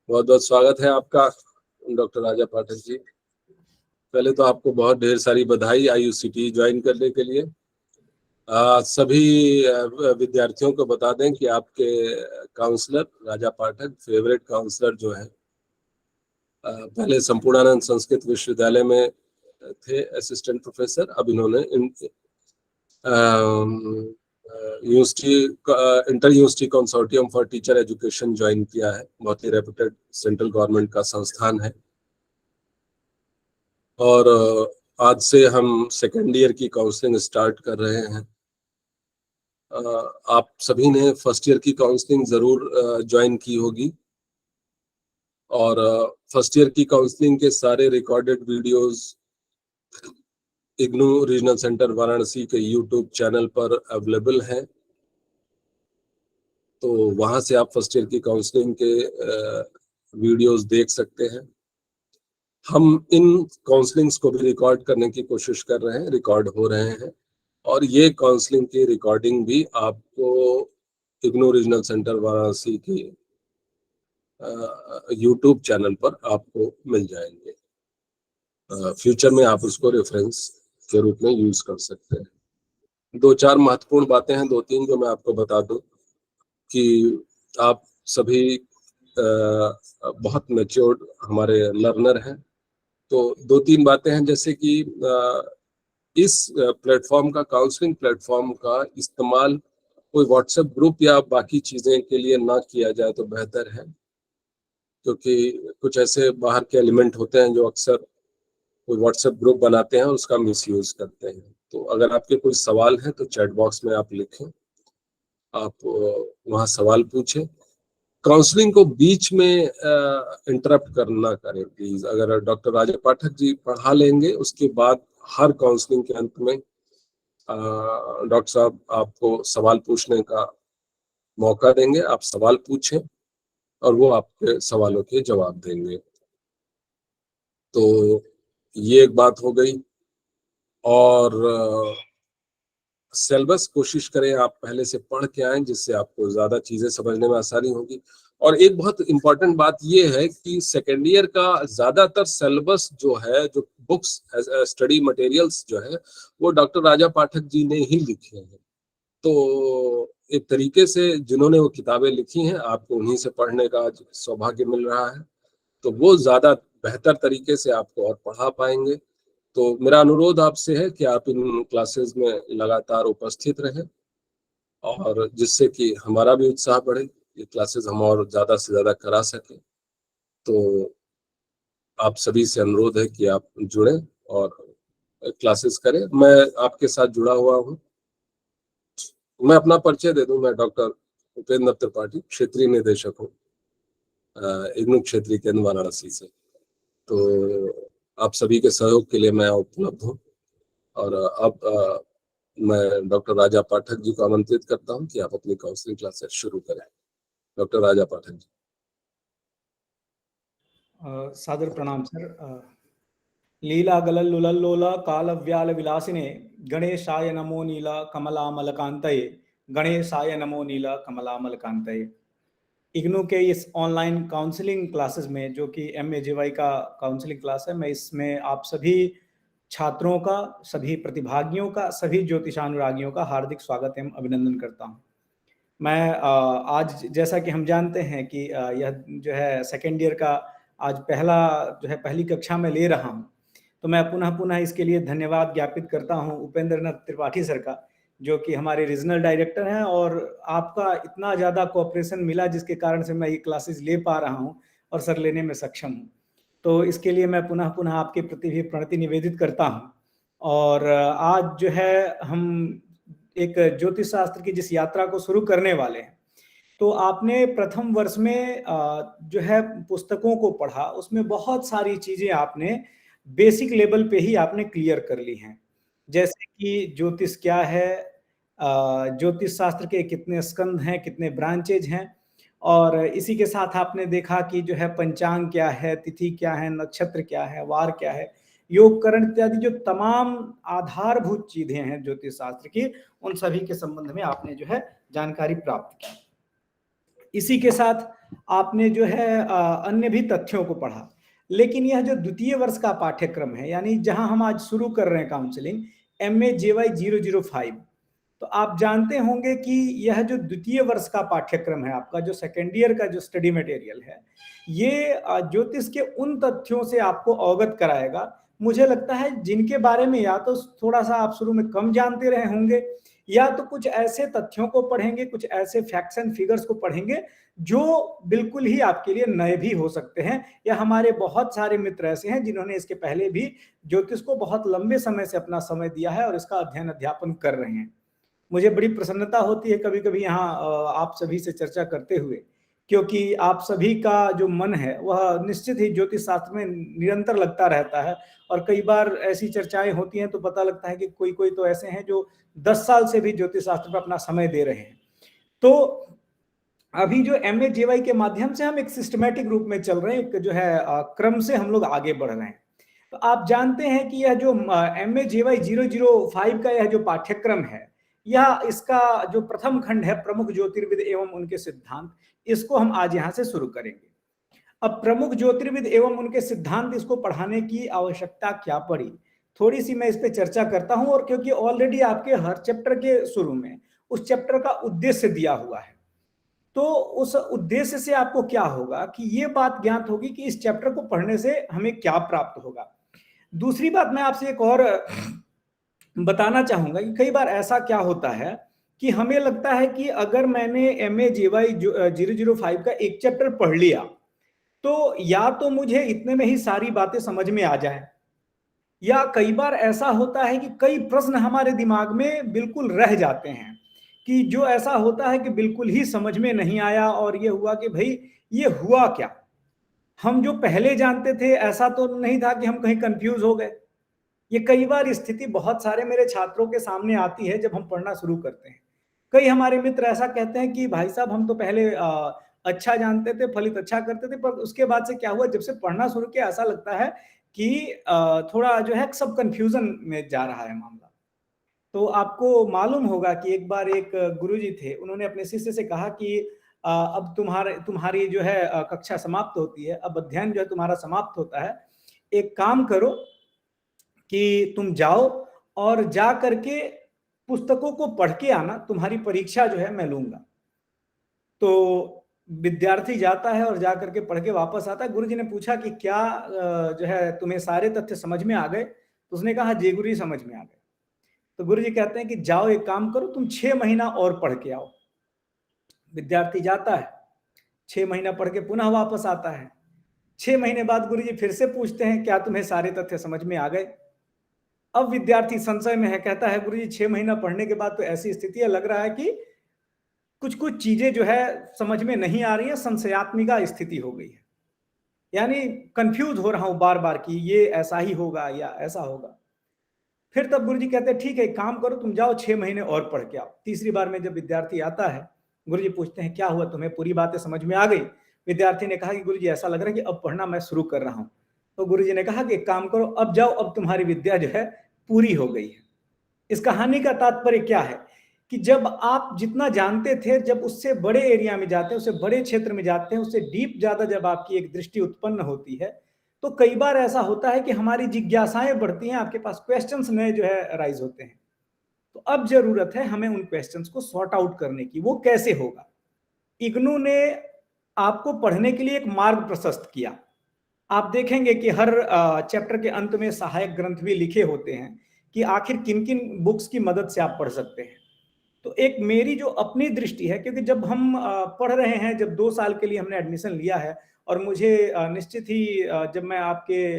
बहुत बहुत स्वागत है आपका डॉक्टर राजा पाठक जी। पहले तो आपको बहुत ढेर सारी बधाई IUCT ज्वाइन करने के लिए। सभी विद्यार्थियों को बता दें कि आपके काउंसलर राजा पाठक फेवरेट काउंसलर जो है, पहले संपूर्णानंद संस्कृत विश्वविद्यालय में थे असिस्टेंट प्रोफेसर। अब इन्होंने university inter university consortium for teacher education join किया है। बहुत ही रेप्यूटेड सेंट्रल गवर्नमेंट का संस्थान है। और आज से हम सेकेंड ईयर की काउंसलिंग स्टार्ट कर रहे हैं। आप सभी ने फर्स्ट ईयर की काउंसलिंग जरूर ज्वाइन की होगी और फर्स्ट ईयर की काउंसलिंग के सारे recorded videos IGNOU regional centre Varanasi के यूट्यूब चैनल पर अवेलेबल हैं। तो वहां से आप फर्स्ट ईयर की काउंसलिंग के वीडियोस देख सकते हैं। हम इन काउंसलिंग्स को भी रिकॉर्ड करने की कोशिश कर रहे हैं, रिकॉर्ड हो रहे हैं। और ये काउंसलिंग की रिकॉर्डिंग भी आपको इग्नू रीजनल सेंटर वाराणसी की यूट्यूब चैनल पर आपको मिल जाएंगे। फ्यूचर में आप उसको रेफरेंस के रूप में यूज कर सकते हैं। दो चार महत्वपूर्ण बातें हैं, दो तीन जो मैं आपको बता दूं कि आप सभी बहुत मैच्योर्ड हमारे लर्नर हैं। तो दो तीन बातें हैं, जैसे कि इस प्लेटफॉर्म का, काउंसलिंग प्लेटफॉर्म का इस्तेमाल कोई व्हाट्सएप ग्रुप या बाकी चीजें के लिए ना किया जाए तो बेहतर है, क्योंकि कुछ ऐसे बाहर के एलिमेंट होते हैं जो अक्सर कोई व्हाट्सएप ग्रुप बनाते हैं और उसका मिसयूज करते हैं। तो अगर आपके कोई सवाल हैं तो चैट बॉक्स में आप लिखें, आप वहाँ सवाल पूछें। काउंसलिंग को बीच में इंटरप्ट करना करें प्लीज। अगर डॉक्टर राजा पाठक जी पढ़ा लेंगे, उसके बाद हर काउंसलिंग के अंत में डॉक्टर साहब आपको सवाल पूछने का मौका देंगे। आप सवाल पूछें और वो आपके सवालों के जवाब देंगे। तो ये एक बात हो गई। और सिलेबस कोशिश करें आप पहले से पढ़ के आएं, जिससे आपको ज्यादा चीजें समझने में आसानी होगी। और एक बहुत इंपॉर्टेंट बात ये है कि सेकेंड ईयर का ज्यादातर सिलेबस जो है, जो बुक्स स्टडी मटेरियल्स जो है, वो डॉक्टर राजा पाठक जी ने ही लिखे हैं। तो एक तरीके से जिन्होंने वो किताबें लिखी हैं, आपको उन्हीं से पढ़ने का आज सौभाग्य मिल रहा है। तो वो ज्यादा बेहतर तरीके से आपको और पढ़ा पाएंगे। तो मेरा अनुरोध आपसे है कि आप इन क्लासेस में लगातार उपस्थित रहें, और जिससे कि हमारा भी उत्साह बढ़े, ये क्लासेस हम और ज्यादा से ज्यादा करा सकें। तो आप सभी से अनुरोध है कि आप जुड़ें और क्लासेस करें। मैं आपके साथ जुड़ा हुआ हूँ। मैं अपना परिचय दे दूं, मैं डॉक्टर उपेंद्र त्रिपाठी, क्षेत्रीय निदेशक हूँ इग्नू क्षेत्रीय केंद्र वाराणसी से। तो आप सभी के सहयोग के लिए मैं उपलब्ध हूँ। और अब मैं डॉक्टर राजा पाठक जी को आमंत्रित करता हूँ कि आप अपनी काउंसलिंग क्लासेस शुरू करें। डॉक्टर राजा पाठक जी। सादर प्रणाम सर। लीला गलल लुलल लोला काल व्याल विलासिने गणेशाय नमो नीला कमलामल कांतये, गणेशाय नमो नीला कमलामल कांतये। इग्नू के इस ऑनलाइन काउंसलिंग क्लासेस में, जो कि MAJY का काउंसलिंग क्लास है, मैं इसमें आप सभी छात्रों का, सभी प्रतिभागियों का, सभी ज्योतिषानुरागियों का हार्दिक स्वागत एवं अभिनंदन करता हूं। मैं आज, जैसा कि हम जानते हैं कि यह जो है सेकेंड ईयर का आज पहली कक्षा में ले रहा हूं, तो मैं पुनः इसके लिए धन्यवाद ज्ञापित करता हूं उपेंद्र नाथ त्रिपाठी सर का, जो कि हमारे रीजनल डायरेक्टर हैं। और आपका इतना ज़्यादा कोऑपरेशन मिला, जिसके कारण से मैं ये क्लासेस ले पा रहा हूं और सर लेने में सक्षम हूं। तो इसके लिए मैं पुनः आपके प्रति भी प्रणति निवेदित करता हूं। और आज जो है हम एक ज्योतिष शास्त्र की जिस यात्रा को शुरू करने वाले हैं, तो आपने प्रथम वर्ष में जो है पुस्तकों को पढ़ा, उसमें बहुत सारी चीजें आपने बेसिक लेवल पे ही आपने क्लियर कर ली हैं। जैसे कि ज्योतिष क्या है, ज्योतिष शास्त्र के कितने स्कंद हैं, कितने ब्रांचेज हैं, और इसी के साथ आपने देखा कि जो है पंचांग क्या है, तिथि क्या है, नक्षत्र क्या है, वार क्या है, योगकरण इत्यादि जो तमाम आधारभूत चीजें हैं ज्योतिष शास्त्र की, उन सभी के संबंध में आपने जो है जानकारी प्राप्त की। इसी के साथ आपने जो है अन्य भी तथ्यों को पढ़ा। लेकिन यह जो द्वितीय वर्ष का पाठ्यक्रम है, यानी जहां हम आज शुरू कर रहे हैं काउंसलिंग, MA JY 005, तो आप जानते होंगे कि यह जो द्वितीय वर्ष का पाठ्यक्रम है आपका, जो सेकेंड ईयर का जो स्टडी मटेरियल है, ये ज्योतिष के उन तथ्यों से आपको अवगत कराएगा, मुझे लगता है जिनके बारे में या तो थोड़ा सा आप शुरू में कम जानते रहे होंगे, या तो कुछ ऐसे तथ्यों को पढ़ेंगे, कुछ ऐसे फैक्ट्स एंड फिगर्स को पढ़ेंगे जो बिल्कुल ही आपके लिए नए भी हो सकते हैं। या हमारे बहुत सारे मित्र ऐसे हैं जिन्होंने इसके पहले भी ज्योतिष को बहुत लंबे समय से अपना समय दिया है और इसका अध्ययन अध्यापन कर रहे हैं। मुझे बड़ी प्रसन्नता होती है कभी-कभी यहाँ आप सभी से चर्चा करते हुए, क्योंकि आप सभी का जो मन है वह निश्चित ही ज्योतिष शास्त्र में निरंतर लगता रहता है। और कई बार ऐसी चर्चाएं होती हैं तो पता लगता है कि कोई-कोई तो ऐसे हैं जो 10 साल से भी ज्योतिष शास्त्र पर अपना समय दे रहे हैं। तो अभी जो MA JY के माध्यम से हम एक सिस्टमैटिक रूप में चल रहे हैं, एक जो है क्रम से हम लोग आगे बढ़ रहे हैं। तो आप जानते हैं कि यह जो MA JY 005 का यह जो पाठ्यक्रम है, यह इसका जो प्रथम खंड है, प्रमुख ज्योतिर्विद एवं उनके सिद्धांत, इसको हम आज यहाँ से शुरू करेंगे। अब प्रमुख ज्योतिर्विद एवं उनके सिद्धांत, इसको पढ़ाने की आवश्यकता क्या पड़ी, थोड़ी सी मैं इस पे चर्चा करता हूं। और क्योंकि ऑलरेडी आपके हर चैप्टर के शुरू में उस चैप्टर का उद्देश्य दिया हुआ है, तो उस उद्देश्य से आपको क्या होगा कि ये बात ज्ञात होगी कि इस चैप्टर को पढ़ने से हमें क्या प्राप्त होगा। दूसरी बात मैं आपसे एक और बताना चाहूंगा कि कई बार ऐसा क्या होता है कि हमें लगता है कि अगर मैंने MA JY 005 का एक चैप्टर पढ़ लिया तो या तो मुझे इतने में ही सारी बातें समझ में आ जाए, या कई बार ऐसा होता है कि कई प्रश्न हमारे दिमाग में बिल्कुल रह जाते हैं, कि जो ऐसा होता है कि बिल्कुल ही समझ में नहीं आया और ये हुआ कि भाई ये हुआ क्या, हम जो पहले जानते थे ऐसा तो नहीं था कि हम कहीं कंफ्यूज हो गए। ये कई बार स्थिति बहुत सारे मेरे छात्रों के सामने आती है जब हम पढ़ना शुरू करते हैं। कई हमारे मित्र ऐसा कहते हैं कि भाई साहब हम तो पहले अच्छा जानते थे, फलित अच्छा करते थे, पर उसके बाद से क्या हुआ, जब से पढ़ना शुरू किया ऐसा लगता है कि थोड़ा जो है सब कंफ्यूजन में जा रहा है मामला। तो आपको मालूम होगा कि एक बार एक गुरुजी थे, उन्होंने अपने शिष्य से कहा कि अब तुम्हारी जो है कक्षा समाप्त होती है, अब अध्ययन जो है तुम्हारा समाप्त होता है, एक काम करो कि तुम जाओ और जा करके पुस्तकों को पढ़ के आना, तुम्हारी परीक्षा जो है मैं लूंगा। तो विद्यार्थी जाता है और जा करके पढ़ के वापस आता है। गुरुजी ने पूछा कि क्या जो है तुम्हें सारे तथ्य समझ में आ गए? तो उसने कहा जी गुरुजी समझ में आ गए। तो गुरुजी कहते हैं कि जाओ एक काम करो, तुम 6 महीना और पढ़ के आओ। विद्यार्थी जाता है, 6 महीना पढ़ के पुनः वापस आता है। 6 महीने बाद गुरुजी फिर से पूछते हैं क्या तुम्हें सारे तथ्य समझ में आ गए? अब विद्यार्थी संशय में है, कहता है गुरुजी 6 महीना पढ़ने के बाद तो ऐसी स्थिति है, लग रहा है कि कुछ कुछ चीजें जो है समझ में नहीं आ रही है, संशयात्मिका स्थिति हो गई है, यानी कंफ्यूज हो रहा हूं बार बार कि ये ऐसा ही होगा या ऐसा होगा। फिर तब गुरुजी कहते हैं ठीक है काम करो, तुम जाओ 6 महीने और पढ़ के आओ। तीसरी बार में जब विद्यार्थी आता है, गुरुजी पूछते हैं क्या हुआ, तुम्हें पूरी बातें समझ में आ गई? विद्यार्थी ने कहा कि गुरुजी ऐसा लग रहा है कि अब पढ़ना मैं शुरू कर रहा हूं। तो गुरुजी ने कहा कि एक काम करो, अब जाओ, अब तुम्हारी विद्या जो है पूरी हो गई है। इस कहानी का तात्पर्य क्या है कि जब आप जितना जानते थे, जब उससे बड़े एरिया में जाते हैं, उससे बड़े क्षेत्र में जाते हैं, उससे डीप ज्यादा जब आपकी एक दृष्टि उत्पन्न होती है, तो कई बार ऐसा होता है कि हमारी जिज्ञासाएं बढ़ती हैं, आपके पास क्वेश्चंस नए जो है राइज होते हैं। तो अब जरूरत है हमें उन क्वेश्चंस को सॉर्ट आउट करने की। वो कैसे होगा? इग्नू ने आपको पढ़ने के लिए एक मार्ग प्रशस्त किया। आप देखेंगे कि हर चैप्टर के अंत में सहायक ग्रंथ भी लिखे होते हैं कि आखिर किन किन बुक्स की मदद से आप पढ़ सकते हैं। तो एक मेरी जो अपनी दृष्टि है, क्योंकि जब हम पढ़ रहे हैं, जब 2 साल के लिए हमने एडमिशन लिया है, और मुझे निश्चित ही जब मैं आपके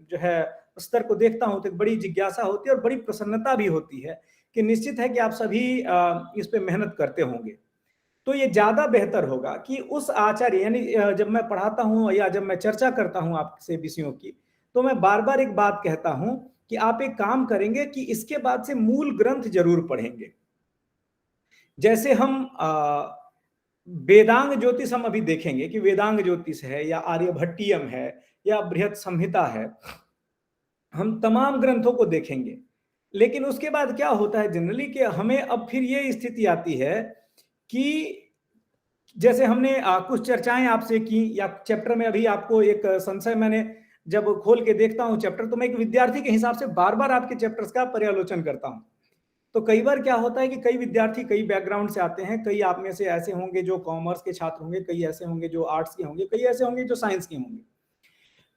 जो है स्तर को देखता हूं तो एक बड़ी जिज्ञासा होती है और बड़ी प्रसन्नता भी होती है कि निश्चित है कि आप सभी इस पे मेहनत करते होंगे। तो ये ज्यादा बेहतर होगा कि उस आचार्य, यानी जब मैं पढ़ाता हूं या जब मैं चर्चा करता हूं आपसे विषयों की, तो मैं बार बार एक बात कहता हूं कि आप एक काम करेंगे कि इसके बाद से मूल ग्रंथ जरूर पढ़ेंगे। जैसे हम वेदांग ज्योतिष हम अभी देखेंगे कि वेदांग ज्योतिष है या आर्यभट्टियम है या बृहत संहिता है, हम तमाम ग्रंथों को देखेंगे। लेकिन उसके बाद क्या होता है जनरली कि हमें अब फिर ये स्थिति आती है कि जैसे हमने कुछ चर्चाएं आपसे की, या चैप्टर में अभी आपको एक संशय, मैंने जब खोल के देखता हूं चैप्टर, तो मैं एक विद्यार्थी के हिसाब से बार बार आपके चैप्टर्स का पर्यालोचन करता हूं। तो कई बार क्या होता है कि कई विद्यार्थी कई बैकग्राउंड से आते हैं, कई आप में से ऐसे होंगे जो कॉमर्स के छात्र होंगे, कई ऐसे होंगे जो आर्ट्स के होंगे, कई ऐसे होंगे जो साइंस के होंगे।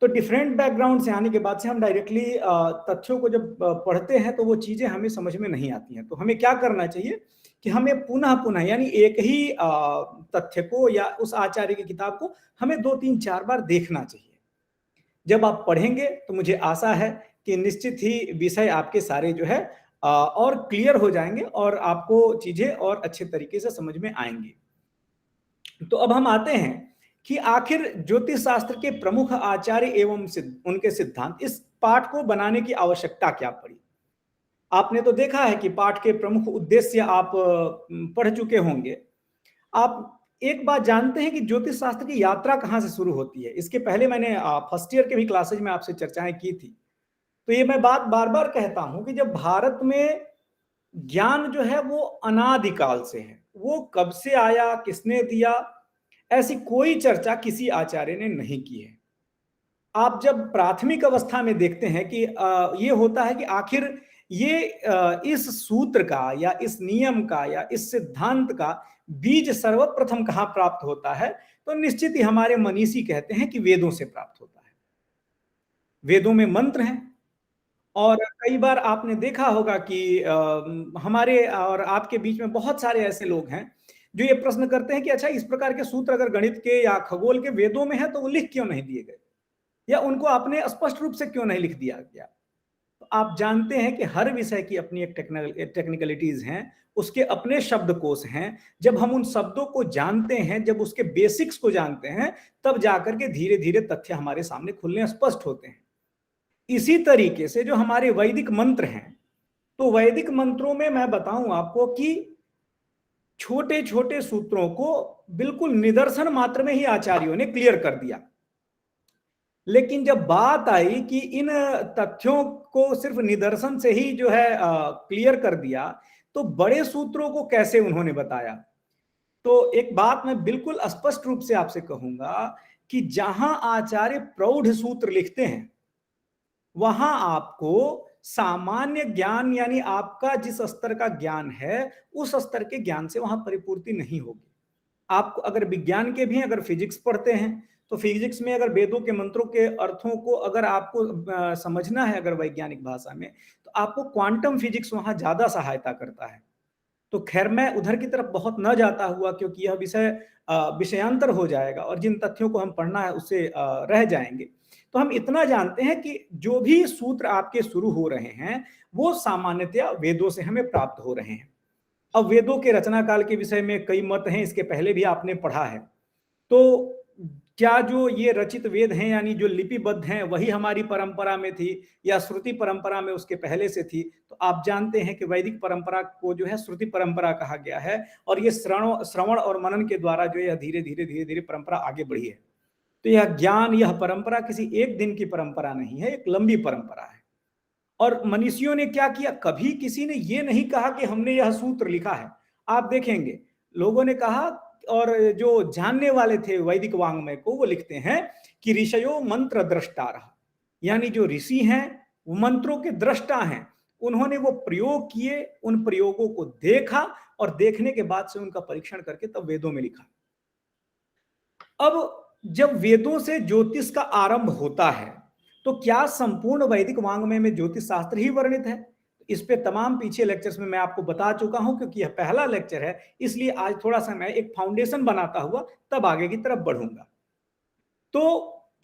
तो डिफरेंट बैकग्राउंड से आने के बाद से हम डायरेक्टली तथ्यों को जब पढ़ते हैं तो वो चीजें हमें समझ में नहीं आती हैं। तो हमें क्या करना चाहिए कि हमें पुनः पुनः, यानी एक ही तथ्य को या उस आचार्य की किताब को हमें 2-3-4 बार देखना चाहिए। जब आप पढ़ेंगे तो मुझे आशा है कि निश्चित ही विषय आपके सारे जो है और क्लियर हो जाएंगे और आपको चीजें और अच्छे तरीके से समझ में आएंगी। तो अब हम आते हैं कि आखिर ज्योतिष शास्त्र के प्रमुख आचार्य एवं उनके सिद्धांत, इस पाठ को बनाने की आवश्यकता क्या पड़ी। आपने तो देखा है कि पाठ के प्रमुख उद्देश्य आप पढ़ चुके होंगे। आप एक बात जानते हैं कि ज्योतिष शास्त्र की यात्रा कहां से शुरू होती है। इसके पहले मैंने फर्स्ट ईयर के भी क्लासेज में आपसे चर्चाएं की थी। तो ये मैं बात बार बार कहता हूं कि जब भारत में ज्ञान जो है वो अनादिकाल से है, वो कब से आया, किसने दिया, ऐसी कोई चर्चा किसी आचार्य ने नहीं की है। आप जब प्राथमिक अवस्था में देखते हैं कि ये होता है कि आखिर ये इस सूत्र का या इस नियम का या इस सिद्धांत का बीज सर्वप्रथम कहां प्राप्त होता है, तो निश्चित ही हमारे मनीषी कहते हैं कि वेदों से प्राप्त होता है। वेदों में मंत्र हैं, और कई बार आपने देखा होगा कि हमारे और आपके बीच में बहुत सारे ऐसे लोग हैं जो ये प्रश्न करते हैं कि अच्छा, इस प्रकार के सूत्र अगर गणित के या खगोल के वेदों में है तो वो लिख क्यों नहीं दिए गए, या उनको आपने स्पष्ट रूप से क्यों नहीं लिख दिया गया। तो आप जानते हैं कि हर विषय की अपनी एक टेक्निकलिटीज हैं, उसके अपने शब्दकोश हैं। जब हम उन शब्दों को जानते हैं, जब उसके बेसिक्स को जानते हैं, तब जाकर के धीरे धीरे तथ्य हमारे सामने खुलने स्पष्ट होते हैं। इसी तरीके से जो हमारे वैदिक मंत्र हैं, तो वैदिक मंत्रों में मैं बताऊं आपको कि छोटे छोटे सूत्रों को बिल्कुल निदर्शन मात्र में ही आचार्यों ने क्लियर कर दिया। लेकिन जब बात आई कि इन तथ्यों को सिर्फ निदर्शन से ही जो है क्लियर कर दिया, तो बड़े सूत्रों को कैसे उन्होंने बताया। तो एक बात मैं बिल्कुल स्पष्ट रूप से आपसे कहूंगा कि जहां आचार्य प्रौढ़ सूत्र लिखते हैं, वहां आपको सामान्य ज्ञान, यानी आपका जिस स्तर का ज्ञान है उस स्तर के ज्ञान से वहां परिपूर्ति नहीं होगी। आप अगर विज्ञान के भी अगर फिजिक्स पढ़ते हैं, तो फिजिक्स में अगर वेदों के मंत्रों के अर्थों को अगर आपको समझना है अगर वैज्ञानिक भाषा में, तो आपको क्वांटम फिजिक्स वहां ज्यादा सहायता करता है। तो खैर मैं उधर की तरफ बहुत न जाता हुआ, क्योंकि यह विषय विषयांतर हो जाएगा और जिन तथ्यों को हम पढ़ना है उससे रह जाएंगे। तो हम इतना जानते हैं कि जो भी सूत्र आपके शुरू हो रहे हैं वो सामान्यतया वेदों से हमें प्राप्त हो रहे हैं। अब वेदों के रचना काल के विषय में कई मत हैं, इसके पहले भी आपने पढ़ा है। तो क्या जो ये रचित वेद हैं, यानी जो लिपिबद्ध हैं, वही हमारी परंपरा में थी या श्रुति परंपरा में उसके पहले से थी। तो आप जानते हैं कि वैदिक परंपरा को जो है श्रुति परंपरा कहा गया है, और ये श्रवण और मनन के द्वारा जो है धीरे धीरे परंपरा आगे बढ़ी है। तो यह ज्ञान, यह परंपरा किसी एक दिन की परंपरा नहीं है, एक लंबी परंपरा है। और मनीषियों ने क्या किया, कभी किसी ने ये नहीं कहा कि हमने यह सूत्र लिखा है। आप देखेंगे लोगों ने कहा, और जो जानने वाले थे वैदिक वांग्मय को, वो लिखते हैं कि ऋषयो मंत्र द्रष्टारः, यानी जो ऋषि हैं वो मंत्रों के दृष्टा हैं। उन्होंने वो प्रयोग किए, उन प्रयोगों को देखा, और देखने के बाद से उनका परीक्षण करके तब वेदों में लिखा। अब जब वेदों से ज्योतिष का आरंभ होता है, तो क्या संपूर्ण वैदिक वांग्मय में ज्योतिष शास्त्र ही वर्णित है। इस पे तमाम पीछे लेक्चर्स में मैं आपको बता चुका हूं, क्योंकि यह पहला लेक्चर है, इसलिए आज थोड़ा सा मैं एक फाउंडेशन बनाता हुआ तब आगे की तरफ बढ़ूंगा। तो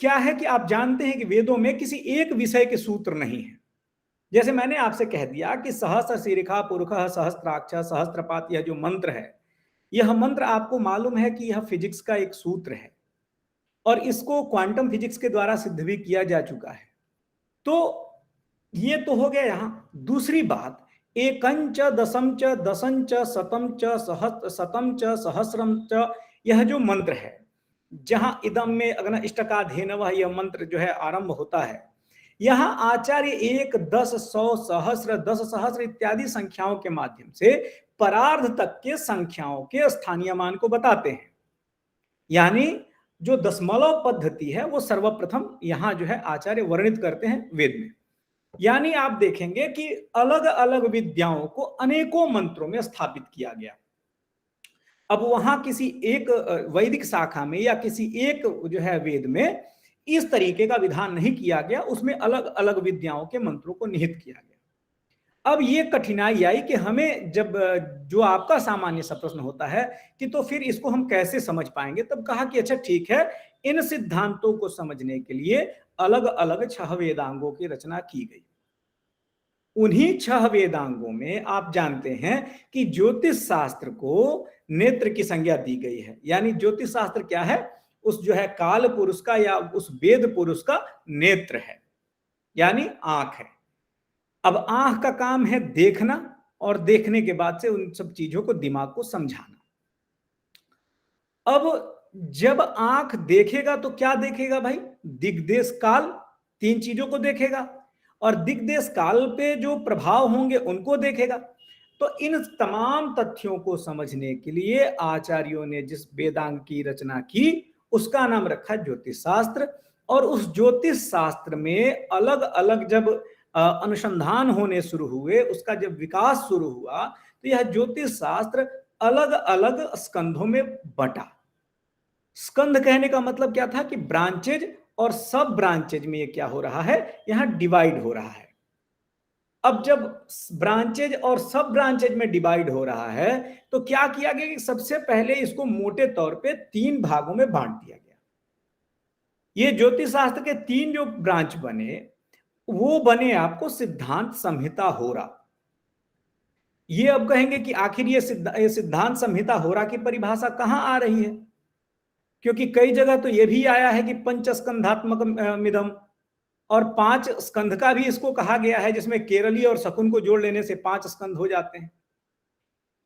क्या है कि आप जानते हैं कि वेदों में किसी एक विषय के सूत्र नहीं है। जैसे मैंने आपसे कह दिया कि सहस्र शीर्षा पुरुषः सहस्त्राक्ष सहस्त्रपात, यह जो मंत्र है, यह मंत्र आपको मालूम है कि यह फिजिक्स का एक सूत्र है, और इसको क्वांटम फिजिक्स के द्वारा सिद्ध भी किया जा चुका है। तो ये तो हो गया यहां। दूसरी बात, एकंच दशम च दशम च शतम च शतम च सहस्रम च, यह जो मंत्र है, जहां इदम में अग्न इष्टकाधेनवः यह मंत्र जो है आरंभ होता है, यहां आचार्य 1, 10, 100, सहस्र, 10 सहस्र इत्यादि संख्याओं के माध्यम से परार्ध तक के संख्याओं के स्थानीय मान को बताते हैं। यानी जो दशमलव पद्धति है वो सर्वप्रथम यहां जो है आचार्य वर्णित करते हैं वेद में। यानी आप देखेंगे कि अलग अलग विद्याओं को अनेकों मंत्रों में स्थापित किया गया। अब वहां किसी एक वैदिक शाखा में या किसी एक जो है वेद में इस तरीके का विधान नहीं किया गया, उसमें अलग अलग विद्याओं के मंत्रों को निहित किया गया। अब ये कठिनाई आई कि हमें जब जो आपका सामान्य सा प्रश्न होता है कि तो फिर इसको हम कैसे समझ पाएंगे, तब कहा कि अच्छा ठीक है, इन सिद्धांतों को समझने के लिए अलग अलग 6 वेदांगों की रचना की गई। उन्हीं 6 वेदांगों में आप जानते हैं कि ज्योतिष शास्त्र को नेत्र की संज्ञा दी गई है। यानी ज्योतिष शास्त्र क्या है, उस जो है काल पुरुष का या उस वेद पुरुष का नेत्र है, यानी आंख है। अब आंख का काम है देखना, और देखने के बाद से उन सब चीजों को दिमाग को समझाना। अब जब आंख देखेगा तो क्या देखेगा भाई, दिग्देश काल, 3 चीजों को देखेगा, और दिग्देश काल पे जो प्रभाव होंगे उनको देखेगा। तो इन तमाम तथ्यों को समझने के लिए आचार्यों ने जिस वेदांग की रचना की उसका नाम रखा ज्योतिष शास्त्र। और उस ज्योतिष शास्त्र में अलग अलग जब अनुसंधान होने शुरू हुए, उसका जब विकास शुरू हुआ, तो यह ज्योतिष शास्त्र अलग अलग स्कंधों में बटा। स्कंध कहने का मतलब क्या था कि ब्रांचेज और सब ब्रांचेज में ये क्या हो रहा है, यहां डिवाइड हो रहा है। अब जब ब्रांचेज और सब ब्रांचेज में डिवाइड हो रहा है तो क्या किया गया कि सबसे पहले इसको मोटे तौर पे 3 भागों में बांट दिया गया। ये ज्योतिष शास्त्र के 3 जो ब्रांच बने वो बने आपको सिद्धांत संहिता होरा। ये अब कहेंगे कि आखिर ये सिद्धांत संहिता होरा की परिभाषा कहां आ रही है, क्योंकि कई जगह तो ये भी आया है कि पंचस्कंधात्मक मिदम, और 5 स्कंध का भी इसको कहा गया है, जिसमें केरली और शकुन को जोड़ लेने से 5 स्कंध हो जाते हैं।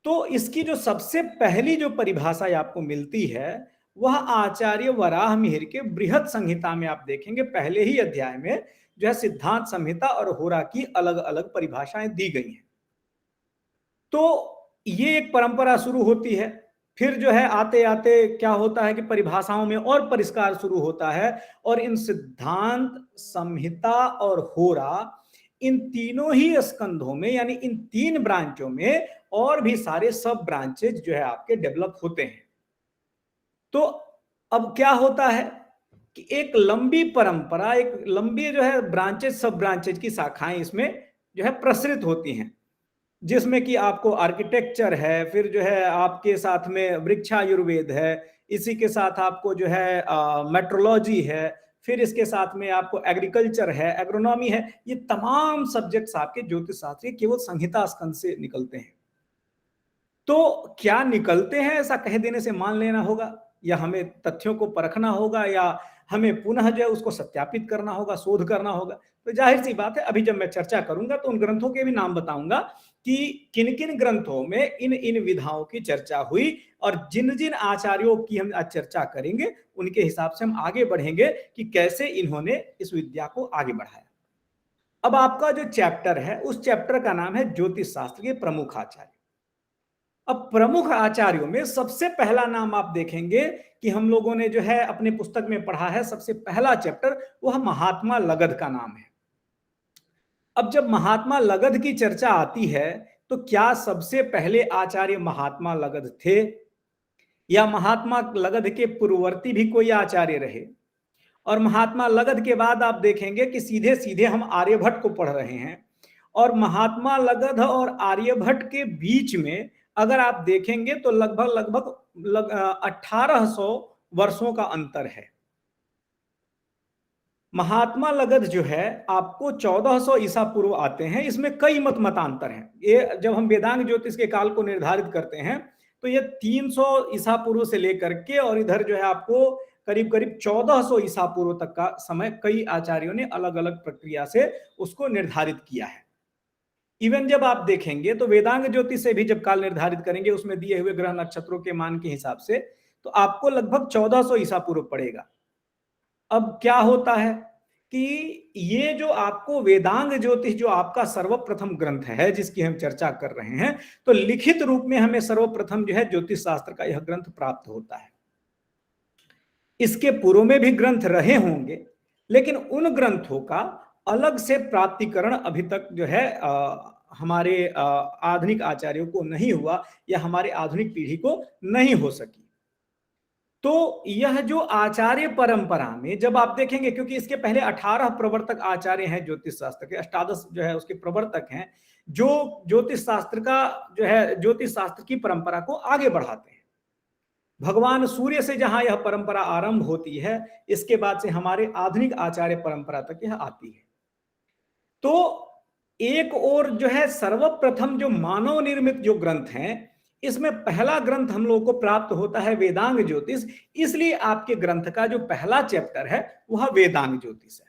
तो इसकी जो सबसे पहली जो परिभाषा आपको मिलती है वह आचार्य वराह मिहिर के बृहद संहिता में आप देखेंगे, पहले ही अध्याय में जो है सिद्धांत संहिता और होरा की अलग अलग परिभाषाएं दी गई हैं। तो ये एक परंपरा शुरू होती है। फिर जो है आते आते क्या होता है कि परिभाषाओं में और परिष्कार शुरू होता है, और इन सिद्धांत संहिता और होरा इन तीनों ही स्कंधों में, यानी इन 3 ब्रांचों में और भी सारे सब ब्रांचेज जो है आपके डेवलप होते हैं। तो अब क्या होता है कि एक लंबी परंपरा, एक लंबी जो है ब्रांचेज, सब ब्रांचेज की शाखाएं इसमें जो है प्रसरित होती हैं, जिसमें कि आपको आर्किटेक्चर है, फिर जो है आपके साथ में वृक्षायुर्वेद है, इसी के साथ आपको जो है मेट्रोलॉजी है, फिर इसके साथ में आपको एग्रीकल्चर है, एग्रोनॉमी है। ये तमाम सब्जेक्ट्स आपके ज्योतिष शास्त्र केवल संहिता स्कंध से निकलते हैं। तो क्या निकलते हैं ऐसा कह देने से मान लेना होगा, या हमें तथ्यों को परखना होगा, या हमें पुनः जो है उसको सत्यापित करना होगा, शोध करना होगा। तो जाहिर सी बात है, अभी जब मैं चर्चा करूंगा तो उन ग्रंथों के भी नाम बताऊंगा कि किन किन ग्रंथों में इन इन विधाओं की चर्चा हुई, और जिन जिन आचार्यों की हम आज चर्चा करेंगे उनके हिसाब से हम आगे बढ़ेंगे कि कैसे इन्होंने इस विद्या को आगे बढ़ाया। अब आपका जो चैप्टर है उस चैप्टर का नाम है ज्योतिष शास्त्र के प्रमुख आचार्य। अब प्रमुख आचार्यों में सबसे पहला नाम आप देखेंगे कि हम लोगों ने जो है अपने पुस्तक में पढ़ा है, सबसे पहला चैप्टर वह महात्मा लगध का नाम है। अब जब महात्मा लगध की चर्चा आती है तो क्या सबसे पहले आचार्य महात्मा लगध थे, या महात्मा लगध के पूर्ववर्ती भी कोई आचार्य रहे? और महात्मा लगध के बाद आप देखेंगे कि सीधे सीधे हम आर्यभट्ट को पढ़ रहे हैं, और महात्मा लगध और आर्यभट्ट के बीच में अगर आप देखेंगे तो लगभग 1800 वर्षों का अंतर है। महात्मा लगध जो है आपको 1400 ईसा पूर्व आते हैं। इसमें कई मतांतर हैं। ये जब हम वेदांग ज्योतिष के काल को निर्धारित करते हैं तो ये 300 ईसा पूर्व से लेकर के और इधर जो है आपको करीब करीब 1400 ईसा पूर्व तक का समय कई आचार्यों ने अलग अलग प्रक्रिया से उसको निर्धारित किया है। इवन जब आप देखेंगे तो वेदांग ज्योतिष से भी जब काल निर्धारित करेंगे उसमें दिए हुए ग्रह नक्षत्रों के मान के हिसाब से तो आपको लगभग 1400 ईसा पूर्व पड़ेगा। अब क्या होता है कि ये जो आपको वेदांग ज्योतिष जो आपका सर्वप्रथम ग्रंथ है जिसकी हम चर्चा कर रहे हैं, तो लिखित रूप में हमें सर्वप्रथम जो है ज्योतिष शास्त्र का यह ग्रंथ प्राप्त होता है। इसके पूर्व में भी ग्रंथ रहे होंगे, लेकिन उन ग्रंथों का अलग से प्राप्तिकरण अभी तक जो है हमारे आधुनिक आचार्यों को नहीं हुआ, या हमारे आधुनिक पीढ़ी को नहीं हो सकी। तो यह जो आचार्य परंपरा में जब आप देखेंगे, क्योंकि इसके पहले 18 प्रवर्तक आचार्य हैं ज्योतिष शास्त्र के, अष्टादश जो है उसके प्रवर्तक हैं, जो ज्योतिष शास्त्र का जो है ज्योतिष शास्त्र की परंपरा को आगे बढ़ाते हैं। भगवान सूर्य से जहां यह परंपरा आरंभ होती है, इसके बाद से हमारे आधुनिक आचार्य परंपरा तक यह आती है। तो एक और जो है सर्वप्रथम जो मानव निर्मित जो ग्रंथ हैं, इसमें पहला ग्रंथ हम लोगों को प्राप्त होता है वेदांग ज्योतिष। इसलिए आपके ग्रंथ का जो पहला चैप्टर है वह वेदांग ज्योतिष है।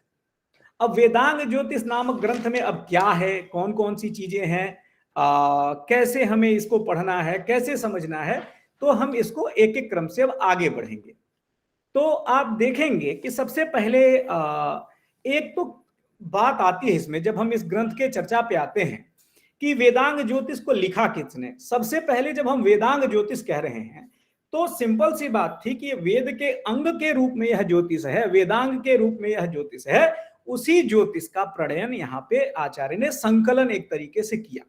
अब वेदांग ज्योतिष नामक ग्रंथ में अब क्या है, कौन कौन सी चीजें हैं, कैसे हमें इसको पढ़ना है, कैसे समझना है, तो हम इसको एक एक क्रम से अब आगे बढ़ेंगे। तो आप देखेंगे कि सबसे पहले एक तो बात आती है इसमें, जब हम इस ग्रंथ के चर्चा पे आते हैं कि वेदांग ज्योतिष को लिखा किसने। सबसे पहले जब हम वेदांग ज्योतिष कह रहे हैं तो सिंपल सी बात थी कि वेद के अंग के रूप में यह ज्योतिष है, वेदांग के रूप में यह ज्योतिष है, उसी ज्योतिष का प्रणयन यहाँ पे आचार्य ने संकलन एक तरीके से किया।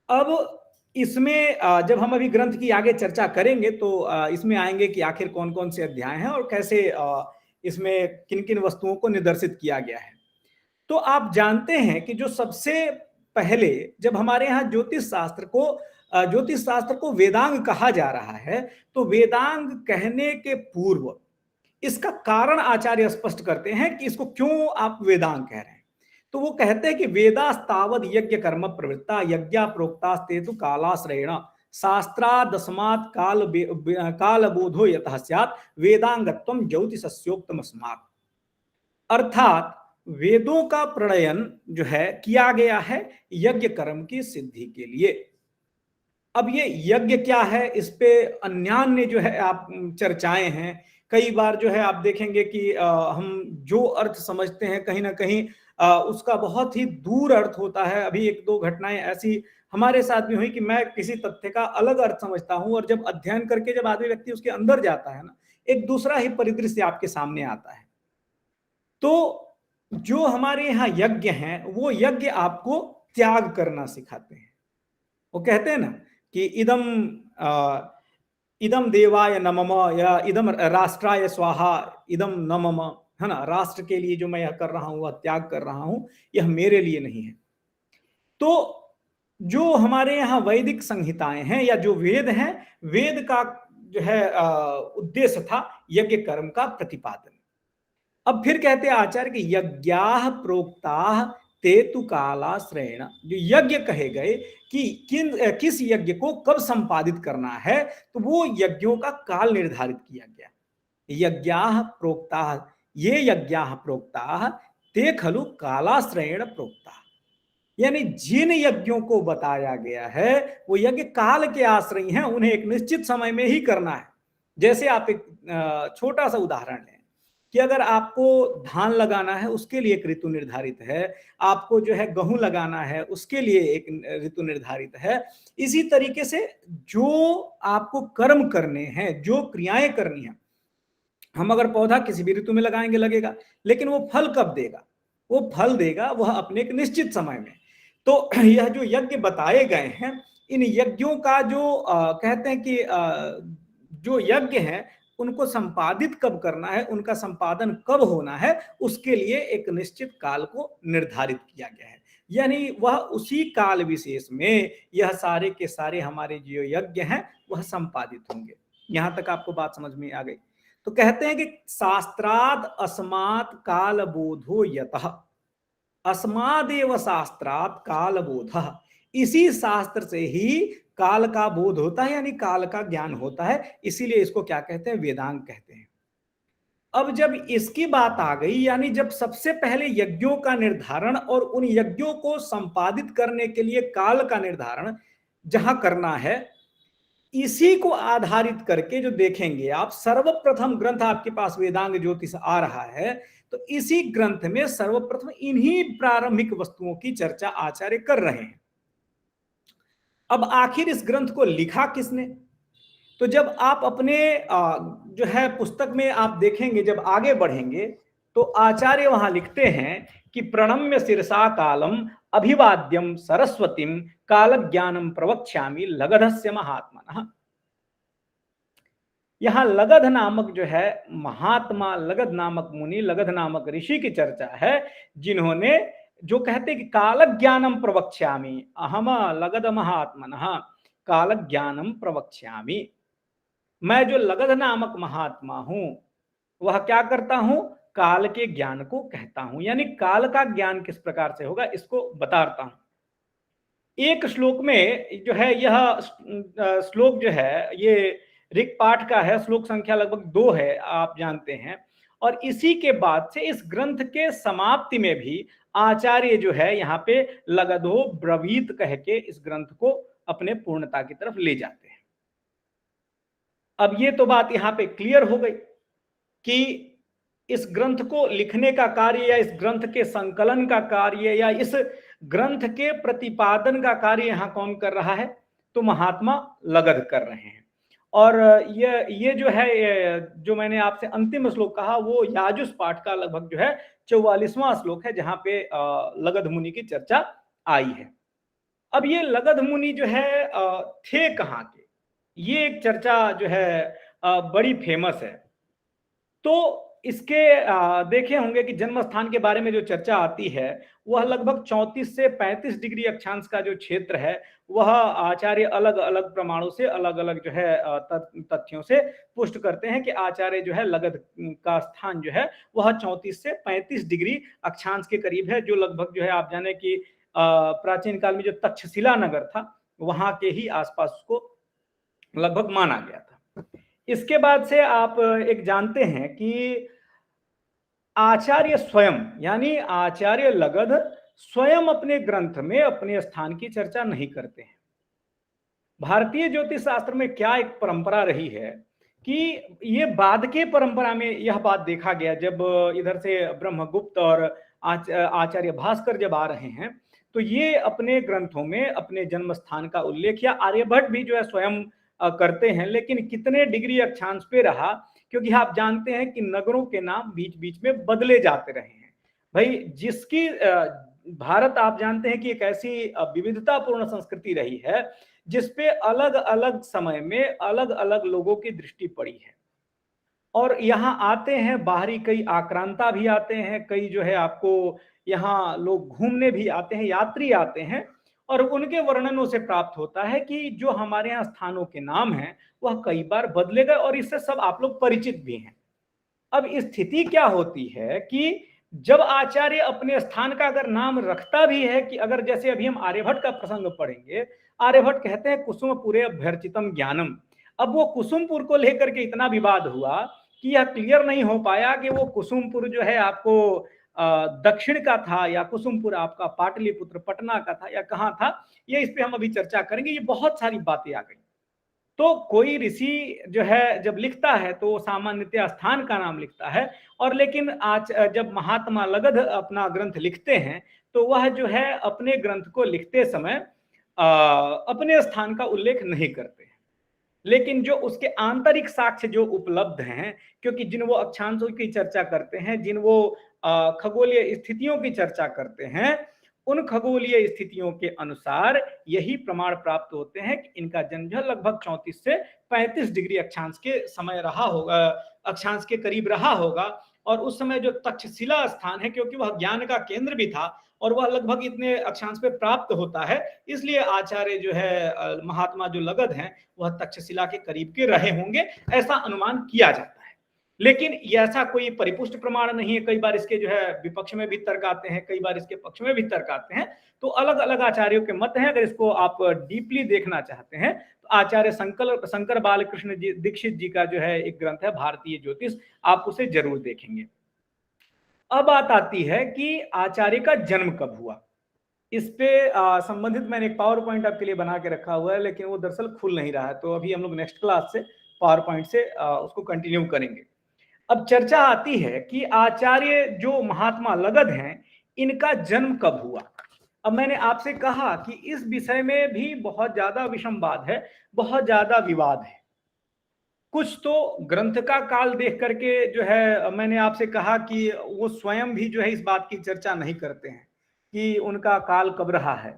अब इसमें जब हम अभी ग्रंथ की आगे चर्चा करेंगे तो इसमें आएंगे कि आखिर कौन कौन से अध्याय हैं और कैसे इसमें किन किन वस्तुओं को निदर्शित किया गया है। तो आप जानते हैं कि जो सबसे पहले जब हमारे यहाँ ज्योतिष शास्त्र को वेदांग कहा जा रहा है, तो वेदांग कहने के पूर्व इसका कारण आचार्य स्पष्ट करते हैं कि इसको क्यों आप वेदांग कह रहे हैं। तो वो कहते हैं कि वेदास्तावद यज्ञ कर्म प्रवृत्ता यज्ञा प्रोक्तास्ते तु कालाश्रयेण शास्त्रादस्मात् काल बोधो यतः स्यात् वेदांगत्वं ज्योतिषस्योक्तमस्मात्। अर्थात वेदों का प्रणयन जो है किया गया है यज्ञ कर्म की सिद्धि के लिए। अब ये यज्ञ क्या है, इस पे अन्यान्य जो है आप चर्चाएं हैं। कई बार जो है आप देखेंगे कि हम जो अर्थ समझते हैं कहीं ना कहीं उसका बहुत ही दूर अर्थ होता है। अभी एक दो घटनाएं ऐसी हमारे साथ भी हुई कि मैं किसी तथ्य का अलग अर्थ समझता हूं, और जब अध्ययन करके जब आदमी व्यक्ति उसके अंदर जाता है ना, एक दूसरा ही परिदृश्य आपके सामने आता है। तो जो हमारे यहाँ यज्ञ हैं वो यज्ञ आपको त्याग करना सिखाते हैं। वो कहते हैं ना कि इदम देवाय नमः, या इदम राष्ट्राय स्वाहा इदम नमः, है ना, राष्ट्र के लिए जो मैं यह कर रहा हूं वह त्याग कर रहा हूं, यह मेरे लिए नहीं है। तो जो हमारे यहाँ वैदिक संहिताएं हैं या जो वेद हैं, वेद का जो है उद्देश्य था यज्ञ कर्म का प्रतिपादन। अब फिर कहते हैं आचार्य कि यज्ञाः प्रोक्ताः ते तु कालाश्रयेण। जो यज्ञ कहे गए कि किस यज्ञ को कब संपादित करना है, तो वो यज्ञों का काल निर्धारित किया गया। यज्ञाः प्रोक्ताः, ये यज्ञाः प्रोक्ताः ते खलु कालाश्रयेण प्रोक्ताः। यानी जिन यज्ञों को बताया गया है वो यज्ञ काल के आश्रय हैं, उन्हें एक निश्चित समय में ही करना है। जैसे आप एक छोटा सा उदाहरण लें कि अगर आपको धान लगाना है उसके लिए एक ऋतु निर्धारित है, आपको जो है गेहूं लगाना है उसके लिए एक ऋतु निर्धारित है। इसी तरीके से जो आपको कर्म करने हैं, जो क्रियाएं करनी है, हम अगर पौधा किसी भी ऋतु में लगाएंगे लगेगा, लेकिन वो फल कब देगा? वो फल देगा वह अपने एक निश्चित समय में। तो यह जो यज्ञ बताए गए हैं, इन यज्ञों का जो कहते हैं कि जो यज्ञ है उनको संपादित कब करना है, उनका संपादन कब होना है, उसके लिए एक निश्चित काल को निर्धारित किया गया है। यानी वह उसी काल विशेष में यह सारे के सारे हमारे जो यज्ञ हैं वह संपादित होंगे। यहां तक आपको बात समझ में आ गई? तो कहते हैं कि शास्त्राद अस्मात् काल बोधो यतः, अस्मादेव शास्त्रात् काल बोधः। इसी शास्त्र से ही काल का बोध होता है, यानी काल का ज्ञान होता है। इसीलिए इसको क्या कहते हैं? वेदांग कहते हैं। अब जब इसकी बात आ गई, यानी जब सबसे पहले यज्ञों का निर्धारण और उन यज्ञों को संपादित करने के लिए काल का निर्धारण जहां करना है, इसी को आधारित करके जो देखेंगे आप, सर्वप्रथम ग्रंथ आपके पास वेदांग ज्योतिष आ रहा है, तो इसी ग्रंथ में सर्वप्रथम इन्हीं प्रारंभिक वस्तुओं की चर्चा आचार्य कर रहे हैं। अब आखिर इस ग्रंथ को लिखा किसने? तो जब आप अपने जो है पुस्तक में आप देखेंगे, जब आगे बढ़ेंगे तो आचार्य वहां लिखते हैं कि प्रणम्य शिरसा कालम अभिवाद्यम सरस्वतीम काल ज्ञानम प्रवक्ष्यामि लगधस्य महात्मनः। यहां लगध नामक जो है महात्मा, लगध नामक मुनि, लगध नामक ऋषि की चर्चा है, जिन्होंने जो कहते कि काल ज्ञानम प्रवक्ष्यामि, अहम लगध महात्मनः काल ज्ञानम प्रवक्ष्यामि। मैं जो लगध नामक महात्मा हूं वह क्या करता हूं, काल के ज्ञान को कहता हूं, यानी काल का ज्ञान किस प्रकार से होगा इसको बताता हूं। एक श्लोक में जो है यह श्लोक जो है ये ऋग पाठ का है, श्लोक संख्या लगभग 2 है, आप जानते हैं। और इसी के बाद से इस ग्रंथ के समाप्ति में भी आचार्य जो है यहाँ पे लगधो ब्रवीत कह के इस ग्रंथ को अपने पूर्णता की तरफ ले जाते हैं। अब ये तो बात यहाँ पे क्लियर हो गई कि इस ग्रंथ को लिखने का कार्य या इस ग्रंथ के संकलन का कार्य या इस ग्रंथ के प्रतिपादन का कार्य यहाँ कौन कर रहा है, तो महात्मा लगध कर रहे हैं। और ये जो है जो मैंने आपसे अंतिम श्लोक कहा वो याजुस पाठ का लगभग जो है 44वां श्लोक है, जहां पे लगध मुनि की चर्चा आई है। अब ये लगध मुनि जो है थे कहाँ के, ये एक चर्चा जो है बड़ी फेमस है। तो इसके देखे होंगे कि जन्म स्थान के बारे में जो चर्चा आती है वह लगभग 34 से 35 डिग्री अक्षांश का जो क्षेत्र है वह आचार्य अलग अलग प्रमाणों से, अलग अलग जो है तथ्यों से पुष्ट करते हैं कि आचार्य जो है लगध का स्थान जो है वह 34 से 35 डिग्री अक्षांश के करीब है, जो लगभग जो है आप जाने कि प्राचीन काल में जो तक्षशिला नगर था वहां के ही आसपास उसको लगभग माना गया था। इसके बाद से आप एक जानते हैं कि आचार्य स्वयं यानी आचार्य लगध स्वयं अपने ग्रंथ में अपने स्थान की चर्चा नहीं करते हैं। भारतीय ज्योतिष शास्त्र में क्या एक परंपरा रही है कि ये बाद के परंपरा में यह बात देखा गया, जब इधर से ब्रह्मगुप्त और आचार्य भास्कर जब आ रहे हैं तो ये अपने ग्रंथों में अपने जन्म स्थान का उल्लेख, या आर्यभट्ट भी जो है स्वयं करते हैं, लेकिन कितने डिग्री अक्षांश पे रहा, क्योंकि आप जानते हैं कि नगरों के नाम बीच बीच में बदले जाते रहे हैं। भाई जिसकी भारत आप जानते हैं कि एक ऐसी विविधतापूर्ण संस्कृति रही है जिसपे अलग अलग समय में अलग अलग लोगों की दृष्टि पड़ी है। और यहाँ आते हैं बाहरी कई आक्रांता भी आते हैं, कई जो है आपको यहाँ लोग घूमने भी आते हैं, यात्री आते हैं, और उनके वर्णनों से प्राप्त होता है कि जो हमारे यहाँ स्थानों के नाम हैं वह कई बार बदले गए, और इससे सब आप लोग परिचित भी हैं। अब स्थिति क्या होती है कि जब आचार्य अपने स्थान का अगर नाम रखता भी है, कि अगर जैसे अभी हम आर्यभट्ट का प्रसंग पढ़ेंगे, आर्यभट्ट कहते हैं कुसुमपुरे अभ्यर्चितम ज्ञानम। अब वो कुसुमपुर को लेकर के इतना विवाद हुआ कि यह क्लियर नहीं हो पाया कि वो कुसुमपुर जो है आपको दक्षिण का था या कुसुमपुर आपका पाटलिपुत्र पटना का था या कहाँ था, ये इस पे हम अभी चर्चा करेंगे। ये बहुत सारी बातें आ गई। तो कोई ऋषि जो है जब लिखता है तो सामान्यतः स्थान का नाम लिखता है, और लेकिन आज जब महात्मा लगध अपना ग्रंथ लिखते हैं तो वह जो है अपने ग्रंथ को लिखते समय अपने स्थान का उल्लेख नहीं करते हैं, लेकिन जो उसके आंतरिक साक्ष्य जो उपलब्ध हैं, क्योंकि जिन वो अक्षांशों की चर्चा करते हैं, जिन वो खगोलीय स्थितियों की चर्चा करते हैं, उन खगोलीय स्थितियों के अनुसार यही प्रमाण प्राप्त होते हैं कि इनका जन्म लगभग 34 से 35 डिग्री अक्षांश के समय रहा होगा, अक्षांश के करीब रहा होगा। और उस समय जो तक्षशिला स्थान है, क्योंकि वह ज्ञान का केंद्र भी था और वह लगभग इतने अक्षांश पे प्राप्त होता है, इसलिए आचार्य जो है महात्मा जो लगध हैं वह तक्षशिला के करीब के रहे होंगे, ऐसा अनुमान किया जाता है। लेकिन ऐसा कोई परिपुष्ट प्रमाण नहीं है। कई बार इसके जो है विपक्ष में भी तर्क आते हैं, कई बार इसके पक्ष में भी तर्क आते हैं, तो अलग अलग आचार्यों के मत हैं। अगर इसको आप डीपली देखना चाहते हैं तो आचार्य शंकर बालकृष्ण जी दीक्षित जी का जो है एक ग्रंथ है भारतीय ज्योतिष, आप उसे जरूर देखेंगे। अब बात आती है कि आचार्य का जन्म कब हुआ। इस पे संबंधित मैंने एक पावर पॉइंट आपके लिए बना के रखा हुआ है, लेकिन वो दरअसल खुल नहीं रहा है, तो अभी हम लोग नेक्स्ट क्लास से पावर पॉइंट से उसको कंटिन्यू करेंगे। अब चर्चा आती है कि आचार्य जो महात्मा लगध हैं इनका जन्म कब हुआ। अब मैंने आपसे कहा कि इस विषय में भी बहुत ज्यादा विषमवाद है, बहुत ज्यादा विवाद है। कुछ तो ग्रंथ का काल देख करके जो है मैंने आपसे कहा कि वो स्वयं भी जो है इस बात की चर्चा नहीं करते हैं कि उनका काल कब रहा है।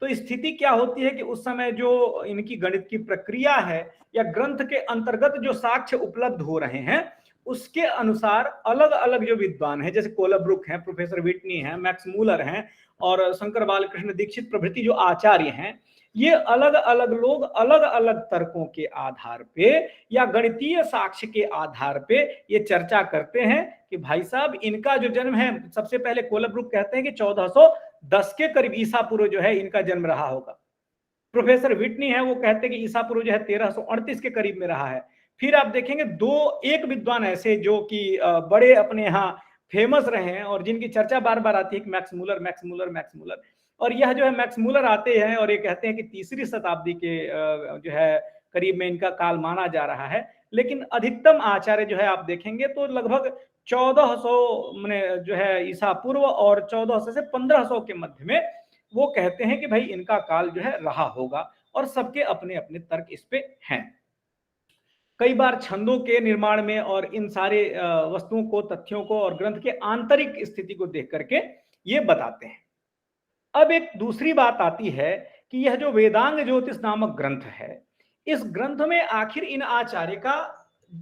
तो स्थिति क्या होती है कि उस समय जो इनकी गणित की प्रक्रिया है या ग्रंथ के अंतर्गत जो साक्ष्य उपलब्ध हो रहे हैं उसके अनुसार अलग अलग जो विद्वान हैं, जैसे कोलब्रुक हैं, प्रोफेसर विटनी हैं, मैक्स मूलर हैं और शंकर बालकृष्ण दीक्षित प्रभृति जो आचार्य हैं, ये अलग अलग लोग अलग अलग तर्कों के आधार पे या गणितीय साक्ष्य के आधार पे ये चर्चा करते हैं कि भाई साहब इनका जो जन्म है, सबसे पहले कोलब्रुक कहते हैं कि 1410 के करीब ईसा पूर्व जो है इनका जन्म रहा होगा। प्रोफेसर विटनी है वो कहते हैं कि ईसा पूर्व जो है 1338 के करीब में रहा है। फिर आप देखेंगे एक विद्वान ऐसे जो कि बड़े अपने यहाँ फेमस रहे हैं और जिनकी चर्चा बार बार आती है कि Max Muller, Max Muller, Max Muller. और यह जो है मैक्स मूलर आते हैं और ये कहते हैं कि तीसरी शताब्दी के जो है करीब में इनका काल माना जा रहा है। लेकिन अधिकतम आचार्य जो है आप देखेंगे तो लगभग 1400 मैंने जो है ईसा पूर्व और 1400 से 1500 के मध्य में वो कहते हैं कि भाई इनका काल जो है रहा होगा और सबके अपने अपने तर्क इस पे हैं। कई बार छंदों के निर्माण में और इन सारे वस्तुओं को, तथ्यों को और ग्रंथ के आंतरिक स्थिति को देख करके ये बताते हैं। अब एक दूसरी बात आती है कि यह जो वेदांग ज्योतिष नामक ग्रंथ है, इस ग्रंथ में आखिर इन आचार्य का,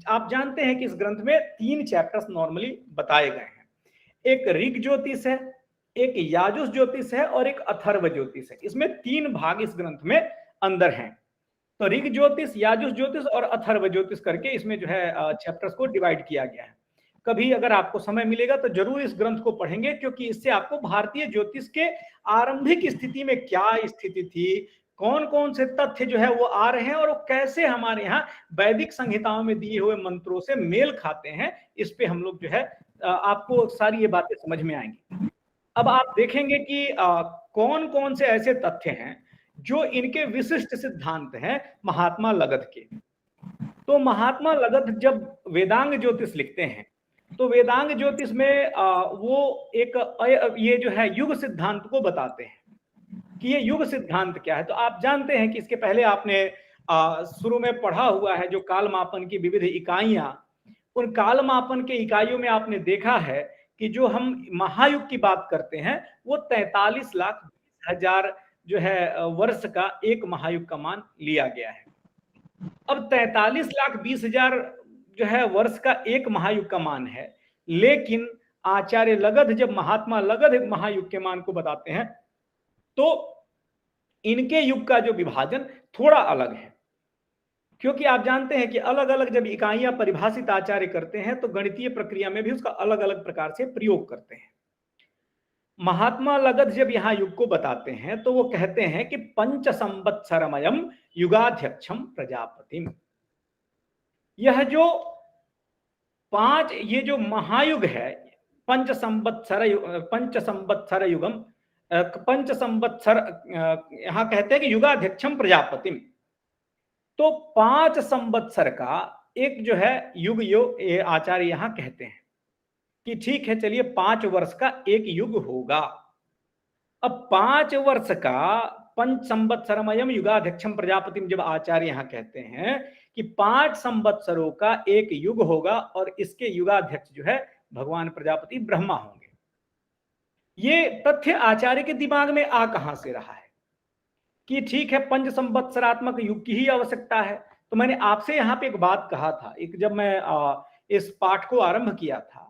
आप जानते हैं कि इस ग्रंथ में 3 चैप्टर्स नॉर्मली बताए गए हैं। एक ऋग ज्योतिष है, एक याजुष ज्योतिष है और एक अथर्व ज्योतिष है। इसमें 3 भाग इस ग्रंथ में अंदर हैं। तो ऋग ज्योतिष, याजुष ज्योतिष और अथर्व ज्योतिष करके इसमें जो है चैप्टर्स को डिवाइड किया गया है। कभी अगर आपको समय मिलेगा तो जरूर इस ग्रंथ को पढ़ेंगे, क्योंकि इससे आपको भारतीय ज्योतिष के आरंभिक स्थिति में क्या स्थिति थी, कौन कौन से तथ्य जो है वो आ रहे हैं और वो कैसे हमारे यहाँ वैदिक संहिताओं में दिए हुए मंत्रों से मेल खाते हैं, इस पे हम लोग जो है आपको सारी ये बातें समझ में आएंगी। अब आप देखेंगे कि कौन कौन से ऐसे तथ्य हैं जो इनके विशिष्ट सिद्धांत हैं महात्मा लगध के। तो महात्मा लगध जब वेदांग ज्योतिष लिखते हैं तो वेदांग ज्योतिष में वो एक ये जो है युग सिद्धांत को बताते हैं कि ये युग सिद्धांत क्या है। तो आप जानते हैं कि इसके पहले आपने शुरू में पढ़ा हुआ है जो काल मापन की विविध इकाइयां, उन काल मापन के इकाइयों में आपने देखा है कि जो हम महायुग की बात करते हैं वो 43,20,000 जो है वर्ष का एक महायुग का मान लिया गया है। अब 43,20,000 जो है वर्ष का एक महायुग का मान है, लेकिन आचार्य लगध जब महात्मा लगध महायुग के मान को बताते हैं तो इनके युग का जो विभाजन थोड़ा अलग है, क्योंकि आप जानते हैं कि अलग अलग जब इकाइयां परिभाषित आचार्य करते हैं तो गणितीय प्रक्रिया में भी उसका अलग अलग प्रकार से प्रयोग करते हैं। महात्मा लगध जब यहां युग को बताते हैं तो वो कहते हैं कि 5 संवत्सरमयम युगाध्यक्षम प्रजापतिम। यह जो 5 ये जो महायुग है, 5 संवत्सर युगम, 5 संवत्सर यहां कहते हैं कि युगाध्यक्षम प्रजापतिम। तो 5 संवत्सर का एक जो है युग आचार्य यहां कहते हैं कि ठीक है, चलिए 5 वर्ष का एक युग होगा। अब 5 वर्ष का 5 संवत्सरमयम युगाध्यक्षम प्रजापतिम जब आचार्य यहां कहते हैं कि 5 संवत्सरों का एक युग होगा और इसके युगाध्यक्ष जो है भगवान प्रजापति ब्रह्मा होंगे, ये तथ्य आचार्य के दिमाग में आ कहां से रहा है कि ठीक है 5 संवत्सरात्मक युग की ही आवश्यकता है। तो मैंने आपसे यहाँ पे एक बात कहा था, एक जब मैं इस पाठ को आरंभ किया था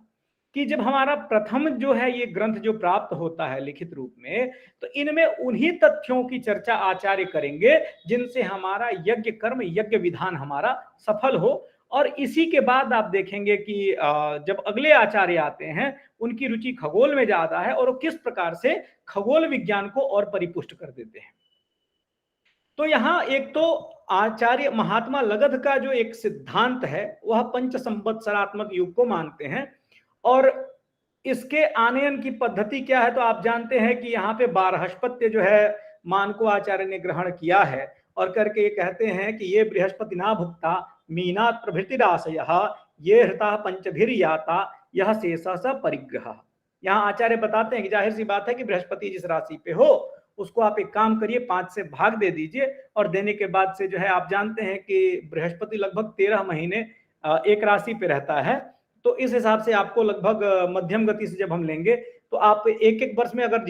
कि जब हमारा प्रथम जो है ये ग्रंथ जो प्राप्त होता है लिखित रूप में, तो इनमें उन्हीं तथ्यों की चर्चा आचार्य करेंगे जिनसे हमारा यज्ञ कर्म, यज्ञ विधान हमारा सफल हो। और इसी के बाद आप देखेंगे कि जब अगले आचार्य आते हैं उनकी रुचि खगोल में ज्यादा है और वो किस प्रकार से खगोल विज्ञान को और परिपुष्ट कर देते हैं। तो यहाँ एक तो आचार्य महात्मा लगध का जो एक सिद्धांत है वह 5 संवत्सरात्मक युग को मानते हैं। और इसके आनयन की पद्धति क्या है तो आप जानते हैं कि यहाँ पे बारहस्पत्य जो है मान को आचार्य ने ग्रहण किया है और करके ये कहते हैं कि ये बृहस्पति ना भुक्ता मीनात् प्रभृति राशयः ये हृता पंचभिर्याता यह शेषः स परिग्रह। यहाँ आचार्य बताते हैं कि जाहिर सी बात है कि बृहस्पति जिस राशि पे हो उसको आप एक काम करिए, 5 से भाग दे दीजिए, और देने के बाद से जो है आप जानते हैं कि बृहस्पति लगभग 13 महीने एक राशि पे रहता है, तो इस हिसाब से आपको लगभग मध्यम गति से जब हम लेंगे तो आप एक एक वर्ष में अगर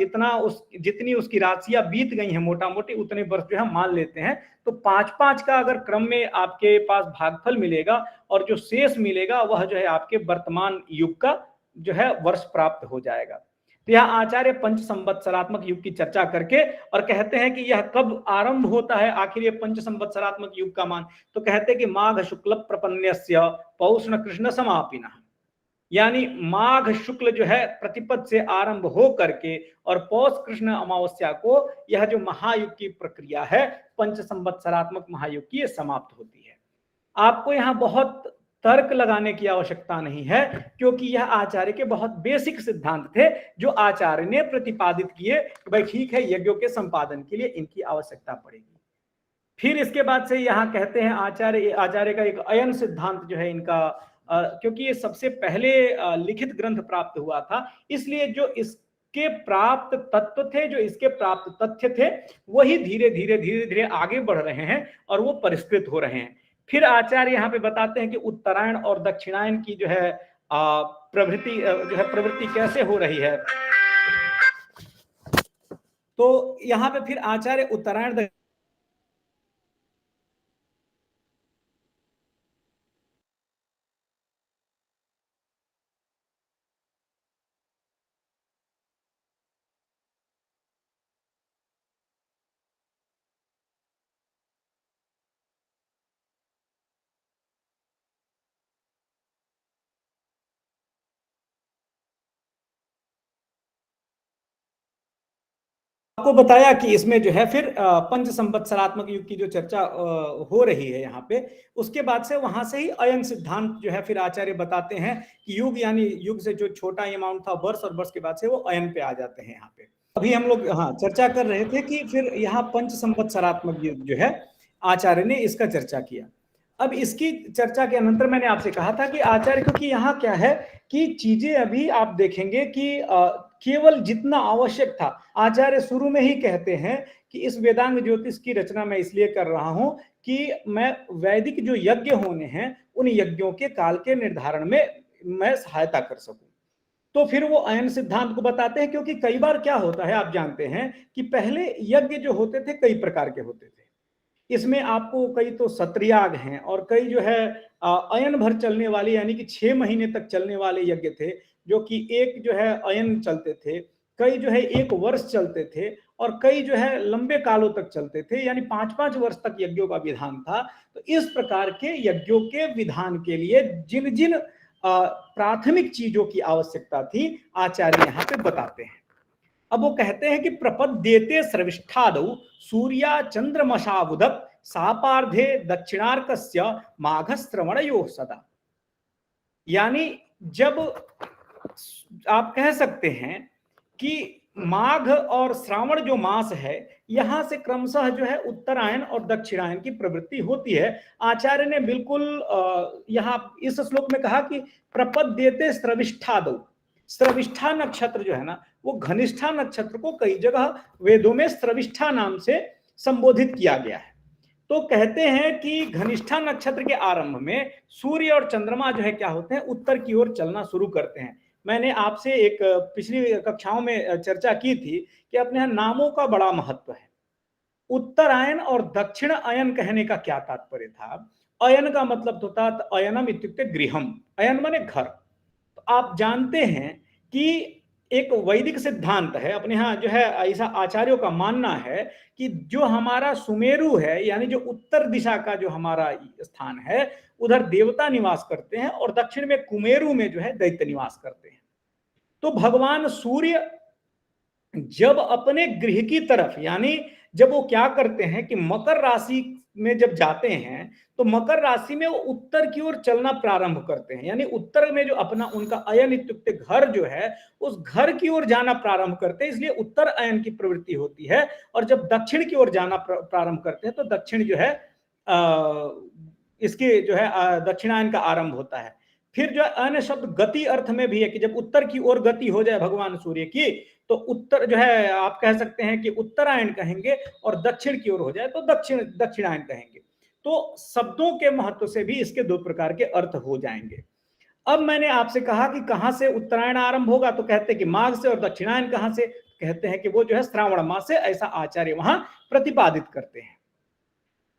जितनी उसकी राशियां बीत गई हैं मोटा मोटी, उतने वर्ष जो है मान लेते हैं, तो 5-5 का अगर क्रम में आपके पास भागफल मिलेगा और जो शेष मिलेगा वह जो है आपके वर्तमान युग का जो है वर्ष प्राप्त हो जाएगा। तो यह आचार्य पंच संवत्सरात्मक युग की चर्चा करके और कहते हैं कि यह कब आरंभ होता है आखिर ये पंच संवत्सरात्मक युग का मान, तो कहते हैं कि माघ शुक्ल प्रपन्यस्य पौष्ण कृष्ण समापिनः, यानी माघ शुक्ल जो है प्रतिपद से आरंभ हो करके और पौष कृष्ण अमावस्या को यह जो महायुग की प्रक्रिया है पंच संवत्सरात्मक महायुग की, समाप्त होती है। आपको यहाँ बहुत तर्क लगाने की आवश्यकता नहीं है, क्योंकि यह आचार्य के बहुत बेसिक सिद्धांत थे जो आचार्य ने प्रतिपादित किए कि भाई ठीक है, यज्ञों के संपादन के लिए इनकी आवश्यकता पड़ेगी। फिर इसके बाद से यहाँ कहते हैं आचार्य का एक अयन सिद्धांत जो है इनका, क्योंकि ये सबसे पहले लिखित ग्रंथ प्राप्त हुआ था, इसलिए जो इसके प्राप्त तत्व थे, जो इसके प्राप्त तथ्य थे, वही धीरे धीरे आगे बढ़ रहे हैं और वो परिष्कृत हो रहे हैं। फिर आचार्य यहाँ पे बताते हैं कि उत्तरायण और दक्षिणायन की जो है प्रवृत्ति कैसे हो रही है। तो यहाँ पे फिर आचार्य उत्तरायण आपको बताया कि इसमें जो है फिर पंच संवत्सरात्मक युग की जो चर्चा हो रही है यहाँ पे, उसके बाद से वहां से ही अयन सिद्धांत जो है फिर आचार्य बताते हैं कि युग यानी युग से जो छोटा अमाउंट था वर्ष, और वर्ष के बाद से वो अयन पे आ जाते हैं। यहाँ पे अभी हम लोग चर्चा कर रहे थे कि फिर यहाँ पंच संवत्सरात्मक युग जो है आचार्य ने इसका चर्चा किया। अब इसकी चर्चा के अनंतर मैंने आपसे कहा था कि आचार्य, क्योंकि यहाँ क्या है कि चीजें अभी आप देखेंगे कि केवल जितना आवश्यक था, आचार्य शुरू में ही कहते हैं कि इस वेदांग ज्योतिष की रचना मैं इसलिए कर रहा हूं कि मैं वैदिक जो यज्ञ होने हैं उन यज्ञों के काल के निर्धारण में मैं सहायता कर सकूं। तो फिर वो अयन सिद्धांत को बताते हैं, क्योंकि कई बार क्या होता है आप जानते हैं कि पहले यज्ञ जो होते थे कई प्रकार के होते थे। इसमें आपको कई तो सत्रयाग हैं और कई जो है अयन भर चलने वाले, यानी कि 6 महीने तक चलने वाले यज्ञ थे, जो कि एक जो है अयन चलते थे, कई जो है 1 वर्ष चलते थे, और कई जो है लंबे कालों तक चलते थे, यानी 5-5 वर्ष तक यज्ञों का विधान था। तो इस प्रकार के यज्ञों के विधान के लिए जिन जिन प्राथमिक चीजों की आवश्यकता थी आचार्य यहाँ पे बताते हैं। अब वो कहते हैं कि प्रपद्येते सर्विष्ठादौ सूर्या चंद्रमशावुदत् सापार्धे दक्षिणार्कस्य माघश्रवणयोः सदा, यानी जब आप कह सकते हैं कि माघ और श्रावण जो मास है, यहां से क्रमशः जो है उत्तरायण और दक्षिणायन की प्रवृत्ति होती है। आचार्य ने बिल्कुल यहाँ इस श्लोक में कहा कि प्रपद्येते स्रविष्ठादौ, स्रविष्ठा नक्षत्र जो है ना, वो घनिष्ठा नक्षत्र को कई जगह वेदों में स्रविष्ठा नाम से संबोधित किया गया है। तो कहते हैं कि घनिष्ठा नक्षत्र के आरंभ में सूर्य और चंद्रमा जो है क्या होते हैं, उत्तर की ओर चलना शुरू करते हैं। मैंने आपसे एक पिछली कक्षाओं में चर्चा की थी कि अपने यहाँ नामों का बड़ा महत्व है। उत्तरायण और दक्षिण अयन कहने का क्या तात्पर्य था? अयन का मतलब होता है अयनम इत्युक्ते गृहम, अयन माने घर। तो आप जानते हैं कि एक वैदिक सिद्धांत है अपने यहाँ जो है, ऐसा आचार्यों का मानना है कि जो हमारा सुमेरु है, यानी जो उत्तर दिशा का जो हमारा स्थान है, उधर देवता निवास करते हैं और दक्षिण में कुमेरु में जो है दैत्य निवास करते हैं। तो भगवान सूर्य जब अपने गृह की तरफ, यानी जब वो क्या करते हैं कि मकर राशि में जब जाते हैं, तो मकर राशि में वो उत्तर की ओर चलना प्रारंभ करते हैं, यानी उत्तर में जो अपना उनका अयन इत्युक्ते घर जो है, उस घर की ओर जाना प्रारंभ करते हैं, इसलिए उत्तर अयन की प्रवृत्ति होती है। और जब दक्षिण की ओर जाना प्रारंभ करते हैं तो दक्षिण जो है इसके जो है दक्षिणायन का आरंभ होता है। फिर जो अन्य शब्द गति अर्थ में भी है कि जब उत्तर की ओर गति हो जाए भगवान सूर्य की, तो उत्तर जो है आप कह सकते हैं कि उत्तरायण कहेंगे, और दक्षिण की ओर हो जाए तो दक्षिणायन कहेंगे। तो शब्दों के महत्व से भी इसके दो प्रकार के अर्थ हो जाएंगे। अब मैंने आपसे कहा कि कहां से उत्तरायण आरंभ होगा, तो कहते हैं कि माघ से, और दक्षिणायन कहां से, कहते हैं कि वो जो है श्रावण मास से, ऐसा आचार्य वहां प्रतिपादित करते हैं।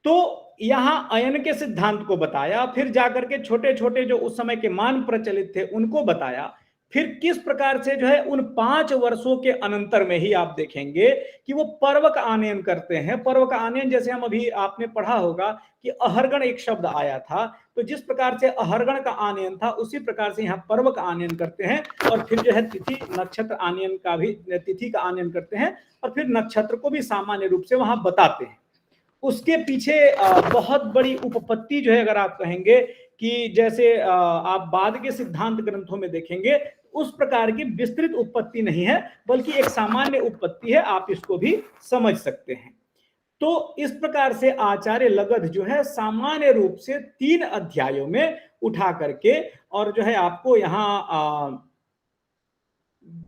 तो यहां अयन के सिद्धांत को बताया, फिर जाकर के छोटे छोटे जो उस समय के मान प्रचलित थे उनको बताया, फिर किस प्रकार से जो है उन 5 वर्षों के अनंतर में ही आप देखेंगे कि वो पर्व का आनयन करते हैं। पर्व का आनयन जैसे हम अभी आपने पढ़ा होगा कि अहरगण एक शब्द आया था, तो जिस प्रकार से अहरगण का आनयन था उसी प्रकार से यहाँ पर्व का आनयन करते हैं, और फिर जो है तिथि नक्षत्र आनयन का भी, तिथि का आनयन करते हैं, और फिर नक्षत्र को भी सामान्य रूप से वहां बताते हैं। उसके पीछे बहुत बड़ी उपपत्ति जो है, अगर आप कहेंगे कि जैसे आप बाद के सिद्धांत ग्रंथों में देखेंगे, उस प्रकार की विस्तृत उपपत्ति नहीं है, बल्कि एक सामान्य उपपत्ति है, आप इसको भी समझ सकते हैं। तो इस प्रकार से आचार्य लगध जो है सामान्य रूप से 3 अध्यायों में उठा करके, और जो है आपको यहाँ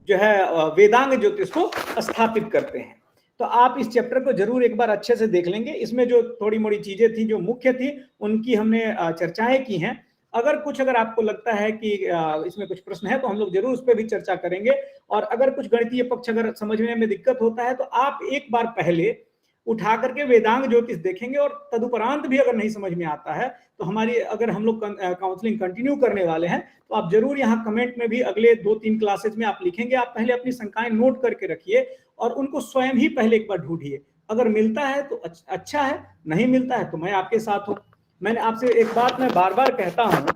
जो है वेदांग ज्योतिष को स्थापित करते हैं। तो आप इस चैप्टर को जरूर एक बार अच्छे से देख लेंगे। इसमें जो थोड़ी मोड़ी चीजें थी जो मुख्य थी उनकी हमने चर्चाएं की हैं। अगर आपको लगता है कि इसमें कुछ प्रश्न है तो हम लोग जरूर उस पर भी चर्चा करेंगे। और अगर कुछ गणितीय पक्ष अगर समझने में दिक्कत होता है तो आप एक बार पहले उठा करके वेदांग ज्योतिष देखेंगे, और तदुपरांत भी अगर नहीं समझ में आता है तो हमारी, अगर हम लोग काउंसलिंग कंटिन्यू करने वाले हैं, तो आप जरूर यहाँ कमेंट में भी अगले 2-3 क्लासेज में आप लिखेंगे। आप पहले अपनी शंकाएं नोट करके रखिए और उनको स्वयं ही पहले एक बार ढूंढिए। अगर मिलता है तो अच्छा है, नहीं मिलता है तो मैं आपके साथ हूं। मैंने आपसे एक बात मैं बार बार कहता हूं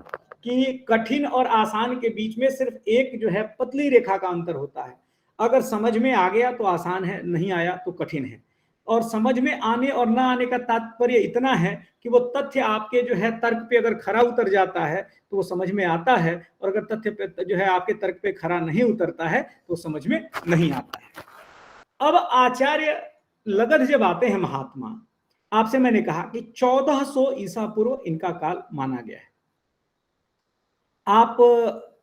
कि कठिन और आसान के बीच में सिर्फ एक जो है पतली रेखा का अंतर होता है। अगर समझ में आ गया तो आसान है, नहीं आया तो कठिन है। और समझ में आने और ना आने का तात्पर्य इतना है कि वो तथ्य आपके जो है तर्क पे अगर खरा उतर जाता है तो वो समझ में आता है, और अगर तथ्य पे जो है आपके तर्क पे खरा नहीं उतरता है तो समझ में नहीं आता है। अब आचार्य लगध जब आते हैं महात्मा, आपसे मैंने कहा कि 1400 ईसा पूर्व इनका काल माना गया है। आप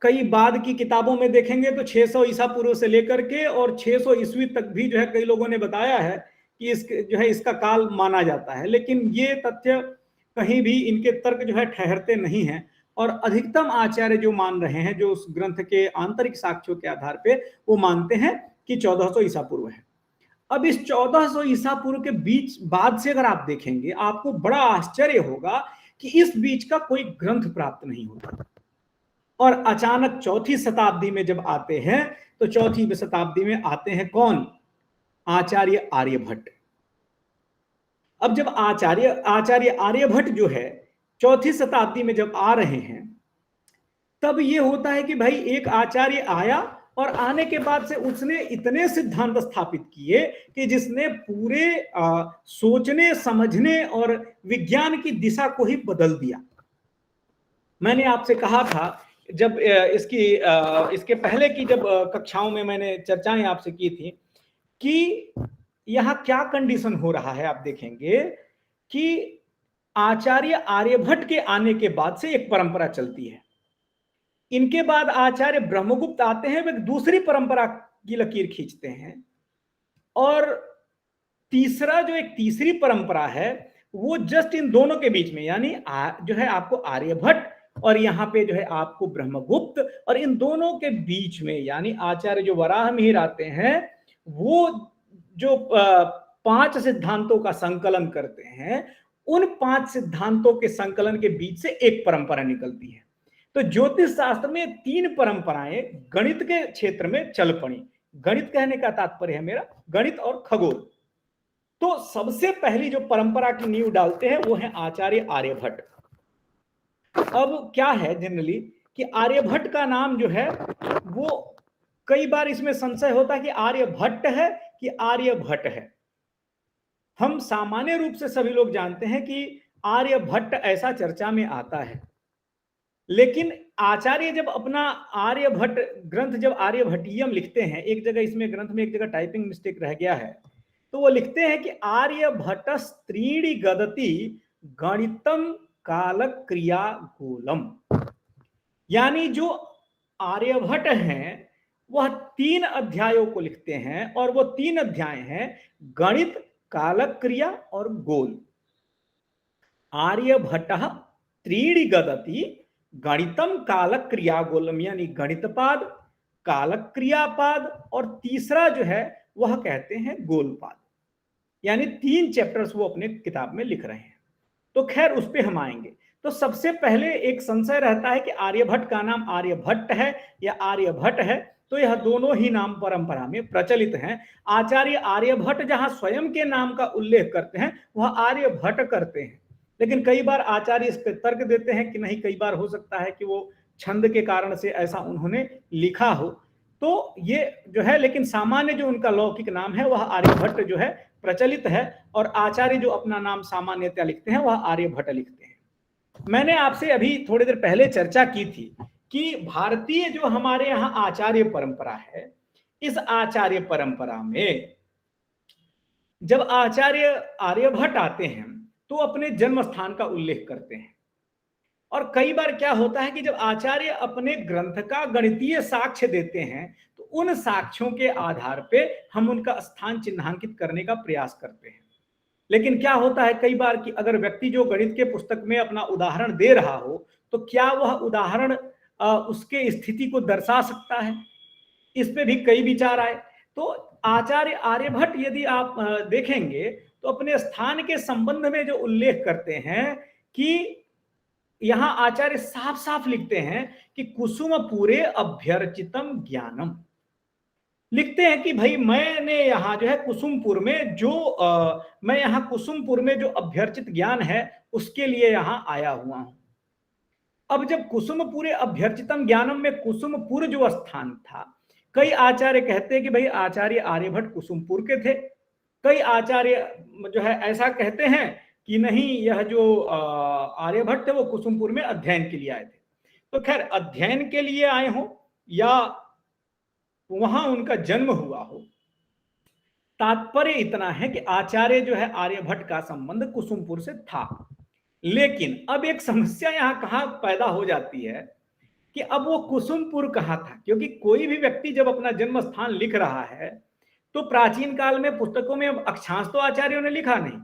कई बाद की किताबों में देखेंगे तो 600 ईसा पूर्व से लेकर के और 600 ईस्वी तक भी जो है कई लोगों ने बताया है कि जो है इसका काल माना जाता है। लेकिन ये तथ्य कहीं भी इनके तर्क जो है ठहरते नहीं हैं, और अधिकतम आचार्य जो मान रहे हैं, जो उस ग्रंथ के आंतरिक साक्ष्यों के आधार पे वो मानते हैं कि 1400 ईसा पूर्व है। अब इस 1400 ईसा पूर्व के बीच बाद से अगर आप देखेंगे, आपको बड़ा आश्चर्य होगा कि इस बीच का कोई ग्रंथ प्राप्त नहीं होता। और अचानक 4वीं शताब्दी में जब आते हैं तो 4वीं शताब्दी में आते हैं कौन? आचार्य आर्यभट्ट। अब जब आचार्य आर्यभट्ट जो है 4वीं शताब्दी में जब आ रहे हैं, तब ये होता है कि भाई एक आचार्य आया, और आने के बाद से उसने इतने सिद्धांत स्थापित किए कि जिसने पूरे सोचने समझने और विज्ञान की दिशा को ही बदल दिया। मैंने आपसे कहा था जब इसके पहले की जब कक्षाओं में मैंने चर्चाएं आपसे की थी कि यहां क्या कंडीशन हो रहा है। आप देखेंगे कि आचार्य आर्यभट्ट के आने के बाद से एक परंपरा चलती है। इनके बाद आचार्य ब्रह्मगुप्त आते हैं, वे दूसरी परंपरा की लकीर खींचते हैं। और एक तीसरी परंपरा है वो जस्ट इन दोनों के बीच में, यानी जो है आपको आर्यभट्ट और यहाँ पे जो है आपको ब्रह्मगुप्त, और इन दोनों के बीच में यानी आचार्य जो वराह मिहिर आते हैं, वो जो 5 सिद्धांतों का संकलन करते हैं, उन 5 सिद्धांतों के संकलन के बीच से एक परंपरा निकलती है। तो ज्योतिष शास्त्र में 3 परंपराएं गणित के क्षेत्र में चल पड़ी। गणित कहने का तात्पर्य है मेरा गणित और खगोल। तो सबसे पहली जो परंपरा की नींव डालते हैं वो है आचार्य आर्यभट्ट। अब क्या है जनरली कि आर्यभट्ट का नाम जो है वो कई बार इसमें संशय होता है कि आर्यभट्ट है कि आर्यभट्ट है। हम सामान्य रूप से सभी लोग जानते हैं कि आर्यभट्ट ऐसा चर्चा में आता है, लेकिन आचार्य जब अपना आर्यभट्ट ग्रंथ जब आर्यभट्टियम लिखते हैं, एक जगह इसमें ग्रंथ में एक जगह टाइपिंग मिस्टेक रह गया है, तो वो लिखते हैं कि यानी जो आर्यभट्ट हैं वह 3 अध्यायों को लिखते हैं, और वो 3 अध्याय हैं गणित, कालक क्रिया और गोल। आर्यभट्टः त्रीणि गदति गणितम कालक क्रिया गोलम, यानी गणितपाद, कालक क्रियापाद, और तीसरा जो है वह कहते हैं गोलपाद। यानी 3 चैप्टर्स वो अपने किताब में लिख रहे हैं। तो खैर उस पे हम आएंगे। तो सबसे पहले एक संशय रहता है कि आर्यभट्ट का नाम आर्यभट्ट है या आर्यभट्ट है। तो यह दोनों ही नाम परंपरा में प्रचलित हैं। आचार्य आर्यभट्ट जहां स्वयं के नाम का उल्लेख करते हैं वह आर्यभट्ट करते हैं, लेकिन कई बार आचार्य इस पर तर्क देते हैं कि नहीं, कई बार हो सकता है कि वो छंद के कारण से ऐसा उन्होंने लिखा हो। तो ये जो है, लेकिन सामान्य जो उनका लौकिक नाम है वह आर्यभट्ट जो है प्रचलित है, और आचार्य जो अपना नाम सामान्यतः लिखते हैं वह आर्यभट्ट लिखते हैं। मैंने आपसे अभी थोड़ी देर पहले चर्चा की थी कि भारतीय जो हमारे यहाँ आचार्य परंपरा है, इस आचार्य परंपरा में जब आचार्य आर्यभट्ट आते हैं तो अपने जन्म स्थान का उल्लेख करते हैं। और कई बार क्या होता है कि जब आचार्य अपने ग्रंथ का गणितीय साक्ष्य देते हैं तो उन साक्ष्यों के आधार पे हम उनका स्थान चिन्हांकित करने का प्रयास करते हैं। लेकिन क्या होता है कई बार कि अगर व्यक्ति जो गणित के पुस्तक में अपना उदाहरण दे रहा हो तो क्या वह उदाहरण उसके स्थिति को दर्शा सकता है, इस पे भी कई विचार आए। तो आचार्य आर्यभट्ट यदि आप देखेंगे तो अपने स्थान के संबंध में जो उल्लेख करते हैं कि यहां आचार्य साफ साफ लिखते हैं कि कुसुमपुरे अभ्यर्चितम ज्ञानम, लिखते हैं कि भाई मैंने यहाँ जो है कुसुमपुर में मैं यहाँ कुसुमपुर में जो अभ्यर्चित ज्ञान है उसके लिए यहाँ आया हुआ हूं। अब जब कुसुमपुरे अभ्यर्चितम ज्ञानम में कुसुमपुर जो स्थान था, कई आचार्य कहते हैं कि भाई आचार्य आर्यभट्ट कुसुमपुर के थे, कई आचार्य जो है ऐसा कहते हैं कि नहीं, यह जो आर्यभट्ट थे वो कुसुमपुर में अध्ययन के लिए आए थे। तो खैर अध्ययन के लिए आए हो या वहां उनका जन्म हुआ हो, तात्पर्य इतना है कि आचार्य जो है आर्यभट्ट का संबंध कुसुमपुर से था। लेकिन अब एक समस्या यहां कहां पैदा हो जाती है कि अब वो कुसुमपुर कहां था, क्योंकि कोई भी व्यक्ति जब अपना जन्म स्थान लिख रहा है तो प्राचीन काल में पुस्तकों में अब अक्षांश तो आचार्यों ने लिखा नहीं।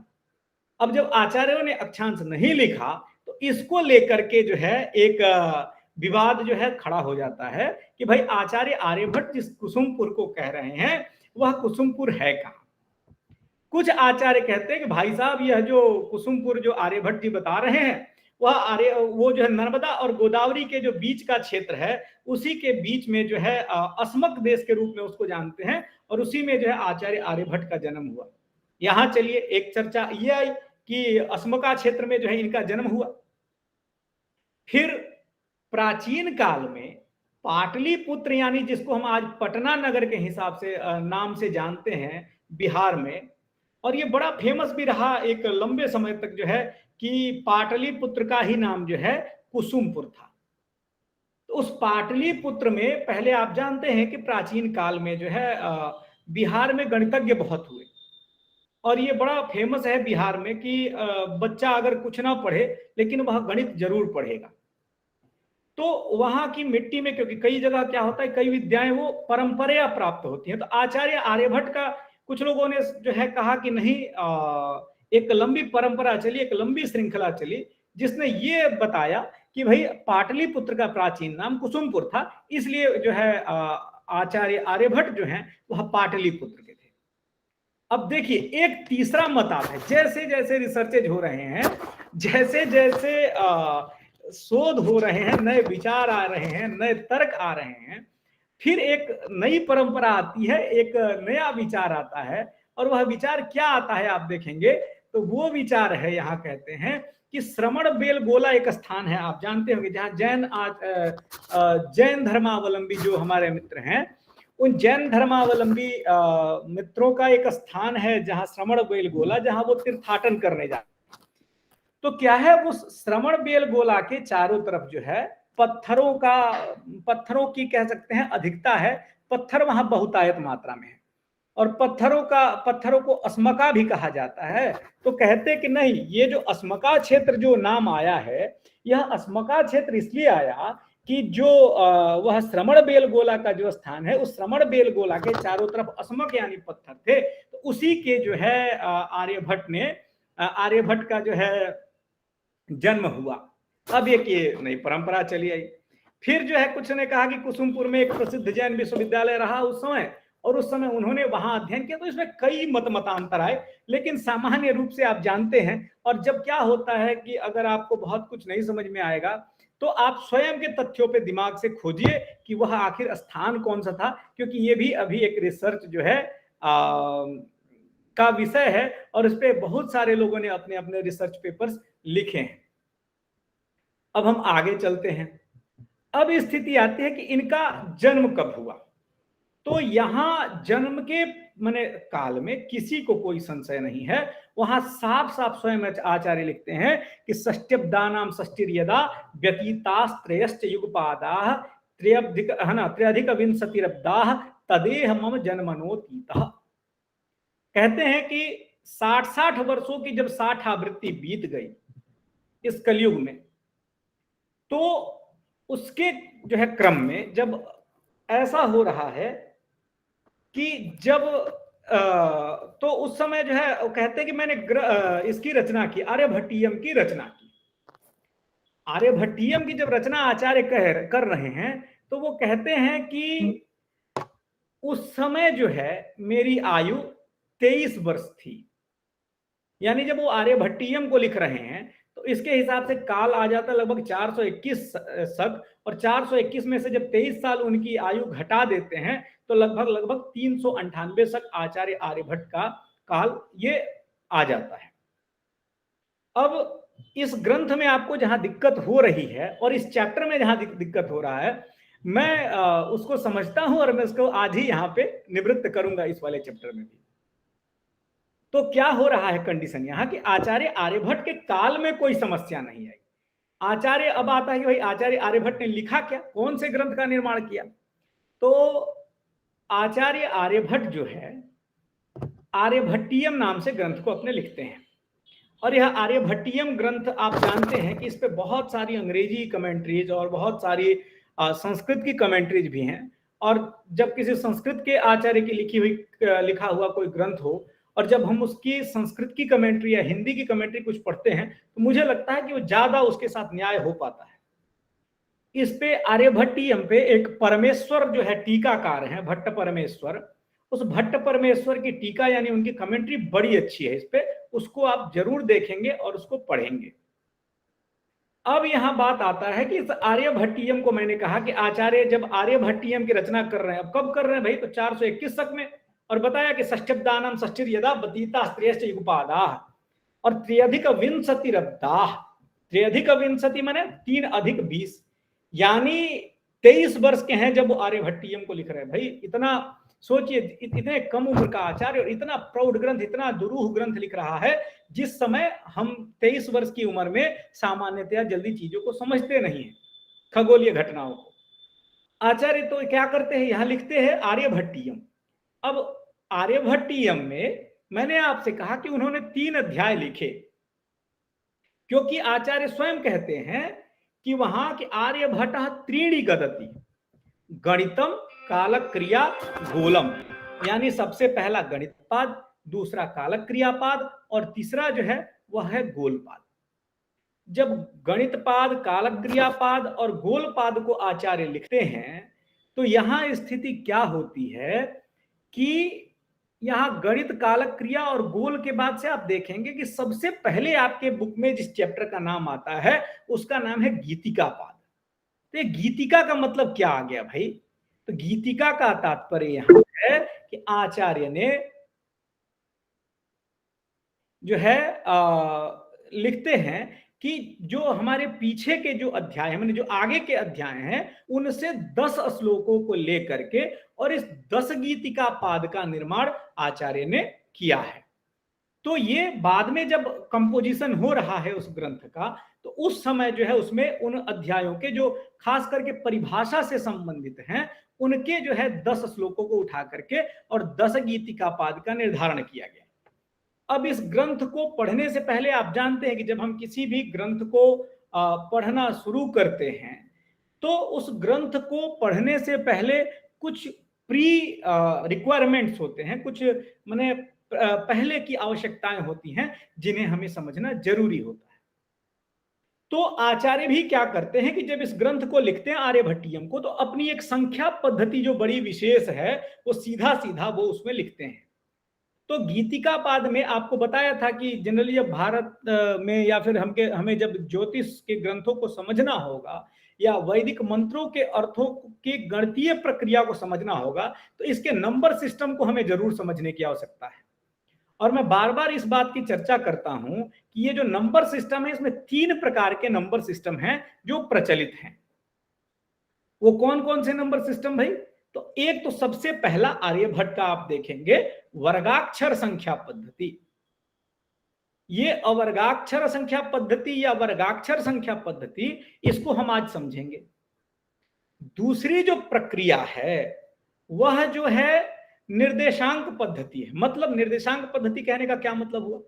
अब जब आचार्यों ने अक्षांश नहीं लिखा तो इसको लेकर के जो है एक विवाद जो है खड़ा हो जाता है कि भाई आचार्य आर्यभट्ट जिस कुसुमपुर को कह रहे हैं वह कुसुमपुर है कहां। कुछ आचार्य कहते हैं कि भाई साहब यह जो कुसुमपुर जो आर्यभट्ट जी बता रहे हैं वह वो जो है नर्मदा और गोदावरी के जो बीच का क्षेत्र है उसी के बीच में जो है अस्मक देश के रूप में उसको जानते हैं, और उसी में जो है आचार्य आर्यभट्ट का जन्म हुआ। यहां चलिए एक चर्चा ये आई कि अस्मका क्षेत्र में जो है इनका जन्म हुआ। फिर प्राचीन काल में पाटलिपुत्र, यानी जिसको हम आज पटना नगर के हिसाब से नाम से जानते हैं बिहार में, और ये बड़ा फेमस भी रहा एक लंबे समय तक जो है कि पाटलिपुत्र का ही नाम जो है कुसुमपुर था। तो उस पाटलिपुत्र में पहले आप जानते हैं कि प्राचीन काल में जो है बिहार में गणितज्ञ बहुत हुए, और ये बड़ा फेमस है बिहार में कि बच्चा अगर कुछ ना पढ़े लेकिन वह गणित जरूर पढ़ेगा। तो वहां की मिट्टी में, क्योंकि कई जगह क्या होता है कई विद्याएं वो परंपरा प्राप्त होती हैं, तो आचार्य आर्यभट्ट का कुछ लोगों ने जो है कहा कि नहीं, एक लंबी परंपरा चली, एक लंबी श्रृंखला चली जिसने ये बताया कि भाई पाटलिपुत्र का प्राचीन नाम कुसुमपुर था, इसलिए जो है आचार्य आर्यभट्ट जो है वह पाटलिपुत्र के थे। अब देखिए एक तीसरा मत आता है, जैसे जैसे रिसर्चेज हो रहे हैं, जैसे जैसे शोध हो रहे हैं, नए विचार आ रहे हैं, नए तर्क आ रहे हैं, फिर एक नई परंपरा आती है, एक नया विचार आता है। और वह विचार क्या आता है आप देखेंगे तो वो विचार है, यहाँ कहते हैं कि श्रवण बेलगोला एक स्थान है, आप जानते होंगे, जहाँ जैन धर्मावलंबी जो हमारे मित्र हैं, उन जैन धर्मावलंबी मित्रों का एक स्थान है जहाँ श्रवण बेलगोला, जहाँ वो तीर्थाटन करने जाते। तो क्या है, उस श्रवण बेलगोला के चारों तरफ जो है पत्थरों की कह सकते हैं अधिकता है, पत्थर वहां बहुतायत मात्रा में है, और पत्थरों को अस्मका भी कहा जाता है। तो कहते कि नहीं, ये जो अस्मका क्षेत्र जो नाम आया है, यह अस्मका क्षेत्र इसलिए आया कि जो वह श्रमण बेलगोला का जो स्थान है, उस श्रमण बेलगोला के चारों तरफ अस्मक यानी पत्थर थे, तो उसी के जो है आर्यभट्ट का जो है जन्म हुआ। अब एक ये नई परंपरा चली आई। फिर जो है कुछ ने कहा कि कुसुमपुर में एक प्रसिद्ध जैन विश्वविद्यालय रहा उस समय, और उस समय उन्होंने वहां अध्ययन किया, तो इसमें कई मतांतर आए, लेकिन सामान्य रूप से आप जानते हैं। और जब क्या होता है कि अगर आपको बहुत कुछ नहीं समझ में आएगा तो आप स्वयं के तथ्यों पे दिमाग से खोजिए कि वह आखिर स्थान कौन सा था, क्योंकि ये भी अभी एक रिसर्च जो है का विषय है, और इस पे बहुत सारे लोगों ने अपने अपने रिसर्च पेपर्स लिखे हैं। अब हम आगे चलते हैं। अब स्थिति आती है कि इनका जन्म कब हुआ। तो यहां जन्म के माने काल में किसी को कोई संशय नहीं है। वहां साफ साफ स्वयं आचार्य लिखते हैं कि षष्ट्यब्दानाम षष्टिर्यदा व्यतीतास्त्रयश्च युगपादाः त्रयधिक विंशतिरब्दाः तदेह मम जन्मनोतीतः। कहते हैं कि 60 वर्षों की जब 60 आवृत्ति बीत गई इस कलयुग में, तो उसके जो है क्रम में जब ऐसा हो रहा है कि जब तो उस समय जो है कहते हैं कि मैंने इसकी रचना की, आर्यभट्टियम की रचना की। आर्यभट्टियम की जब रचना आचार्य कर रहे हैं, तो वो कहते हैं कि उस समय जो है मेरी आयु 23 वर्ष थी। यानी जब वो आर्यभट्टियम को लिख रहे हैं तो इसके हिसाब से काल आ जाता लगभग 421 शक, और 421 में से जब 23 साल उनकी आयु घटा देते हैं तो लगभग 398 शक आचार्य आर्यभट्ट का काल ये आ जाता है। अब इस ग्रंथ में आपको जहां दिक्कत हो रही है और इस चैप्टर में जहां दिक्कत हो रहा है, मैं उसको समझता हूं और मैं उसको आज ही यहां पे निवृत्त करूंगा इस वाले चैप्टर में भी। तो क्या हो रहा है कंडीशन यहां कि आचार्य आर्यभट्ट के काल में कोई समस्या नहीं आई। आचार्य अब आता है कि भाई आचार्य आर्यभट्ट ने लिखा क्या, कौन से ग्रंथ का निर्माण किया। तो आचार्य आर्यभट्ट जो है आर्यभट्टियम नाम से ग्रंथ को अपने लिखते हैं, और यह आर्यभट्टियम ग्रंथ आप जानते हैं कि इस पे बहुत सारी अंग्रेजी कमेंट्रीज और बहुत सारी संस्कृत की कमेंट्रीज भी हैं। और जब किसी संस्कृत के आचार्य की लिखा हुआ कोई ग्रंथ हो और जब हम उसकी संस्कृत की कमेंट्री या हिंदी की कमेंट्री कुछ पढ़ते हैं तो मुझे लगता है कि वो ज्यादा उसके साथ न्याय हो पाता है। इस पे आर्यभट्टियम पे एक परमेश्वर जो है टीकाकार है, भट्ट परमेश्वर, उस भट्ट परमेश्वर की टीका यानी उनकी कमेंट्री बड़ी अच्छी है इस पे, उसको आप जरूर देखेंगे और उसको पढ़ेंगे। अब यहां बात आता है कि इस आर्यभट्टियम को मैंने कहा कि आचार्य जब आर्यभट्टियम की रचना कर रहे हैं, अब कब कर रहे हैं भाई, तो 421 शक में, और बताया कि षष्ट्यब्दानाम षष्टिर्यदा बतीता स्त्रियश्च युगपादाः और त्र्यधिक विंशतिरब्दाः। त्र्यधिक विंशति माने 3 अधिक 20, यानी 23 वर्ष के हैं जब वो आर्यभट्टियम को लिख रहे हैं। भाई इतना सोचिए, इतने कम उम्र का आचार्य और इतना प्रौढ़ ग्रंथ, इतना दुरूह ग्रंथ लिख रहा है जिस समय हम 23 वर्ष की उम्र में सामान्यतया जल्दी चीजों को समझते नहीं है, खगोलीय घटनाओं को। आचार्य तो क्या करते हैं, यहां लिखते हैं आर्यभट्टियम। अब आर्यभट्टियम में मैंने आपसे कहा कि उन्होंने 3 अध्याय लिखे, क्योंकि आचार्य स्वयं कहते हैं कि वहां के आर्यभट्ट त्रीणि गदति, गणितम कालक क्रिया गोलम, यानी सबसे पहला गणित पाद, दूसरा कालक क्रियापाद और तीसरा जो है वह है गोलपाद। जब गणित पाद, कालक क्रियापाद और गोलपाद को आचार्य लिखते हैं तो यहां स्थिति क्या होती है कि यहां गणित, कालक क्रिया और गोल के बाद से आप देखेंगे कि सबसे पहले आपके बुक में जिस चैप्टर का नाम आता है उसका नाम है गीतिका पाद। तो ये गीतिका का मतलब क्या आ गया भाई, तो गीतिका का तात्पर्य यहां है कि आचार्य ने जो है लिखते हैं कि जो हमारे पीछे के जो अध्याय है, जो आगे के अध्याय हैं, उनसे 10 श्लोकों को लेकर के और इस 10 गीतिका पाद का निर्माण आचार्य ने किया है। तो ये बाद में जब कंपोजिशन हो रहा है उस ग्रंथ का, तो उस समय जो है उसमें उन अध्यायों के जो खास करके परिभाषा से संबंधित हैं उनके जो है 10 श्लोकों को उठा करके और 10 गीतिका पाद का निर्धारण किया गया। अब इस ग्रंथ को पढ़ने से पहले आप जानते हैं कि जब हम किसी भी ग्रंथ को पढ़ना शुरू करते हैं तो उस ग्रंथ को पढ़ने से पहले कुछ प्री रिक्वायरमेंट्स होते हैं, कुछ माने पहले की आवश्यकताएं होती हैं जिन्हें हमें समझना जरूरी होता है। तो आचार्य भी क्या करते हैं कि जब इस ग्रंथ को लिखते हैं आर्यभट्टियम को, तो अपनी एक संख्या पद्धति जो बड़ी विशेष है वो सीधा सीधा वो उसमें लिखते हैं। तो गीतिका पाद में आपको बताया था कि जनरली जब भारत में या फिर हमें जब ज्योतिष के ग्रंथों को समझना होगा या वैदिक मंत्रों के अर्थों की गणितीय प्रक्रिया को समझना होगा, तो इसके नंबर सिस्टम को हमें जरूर समझने की आवश्यकता है। और मैं बार बार इस बात की चर्चा करता हूं कि ये जो नंबर सिस्टम है, इसमें 3 प्रकार के नंबर सिस्टम हैं जो प्रचलित हैं। वो कौन कौन से नंबर सिस्टम भाई? तो एक तो सबसे पहला आर्यभट्ट का आप देखेंगे वर्गाक्षर संख्या पद्धति। ये अवर्गाक्षर संख्या पद्धति या वर्गाक्षर संख्या पद्धति, इसको हम आज समझेंगे। दूसरी जो प्रक्रिया है वह जो है निर्देशांक पद्धति है। मतलब निर्देशांक पद्धति कहने का क्या मतलब हुआ?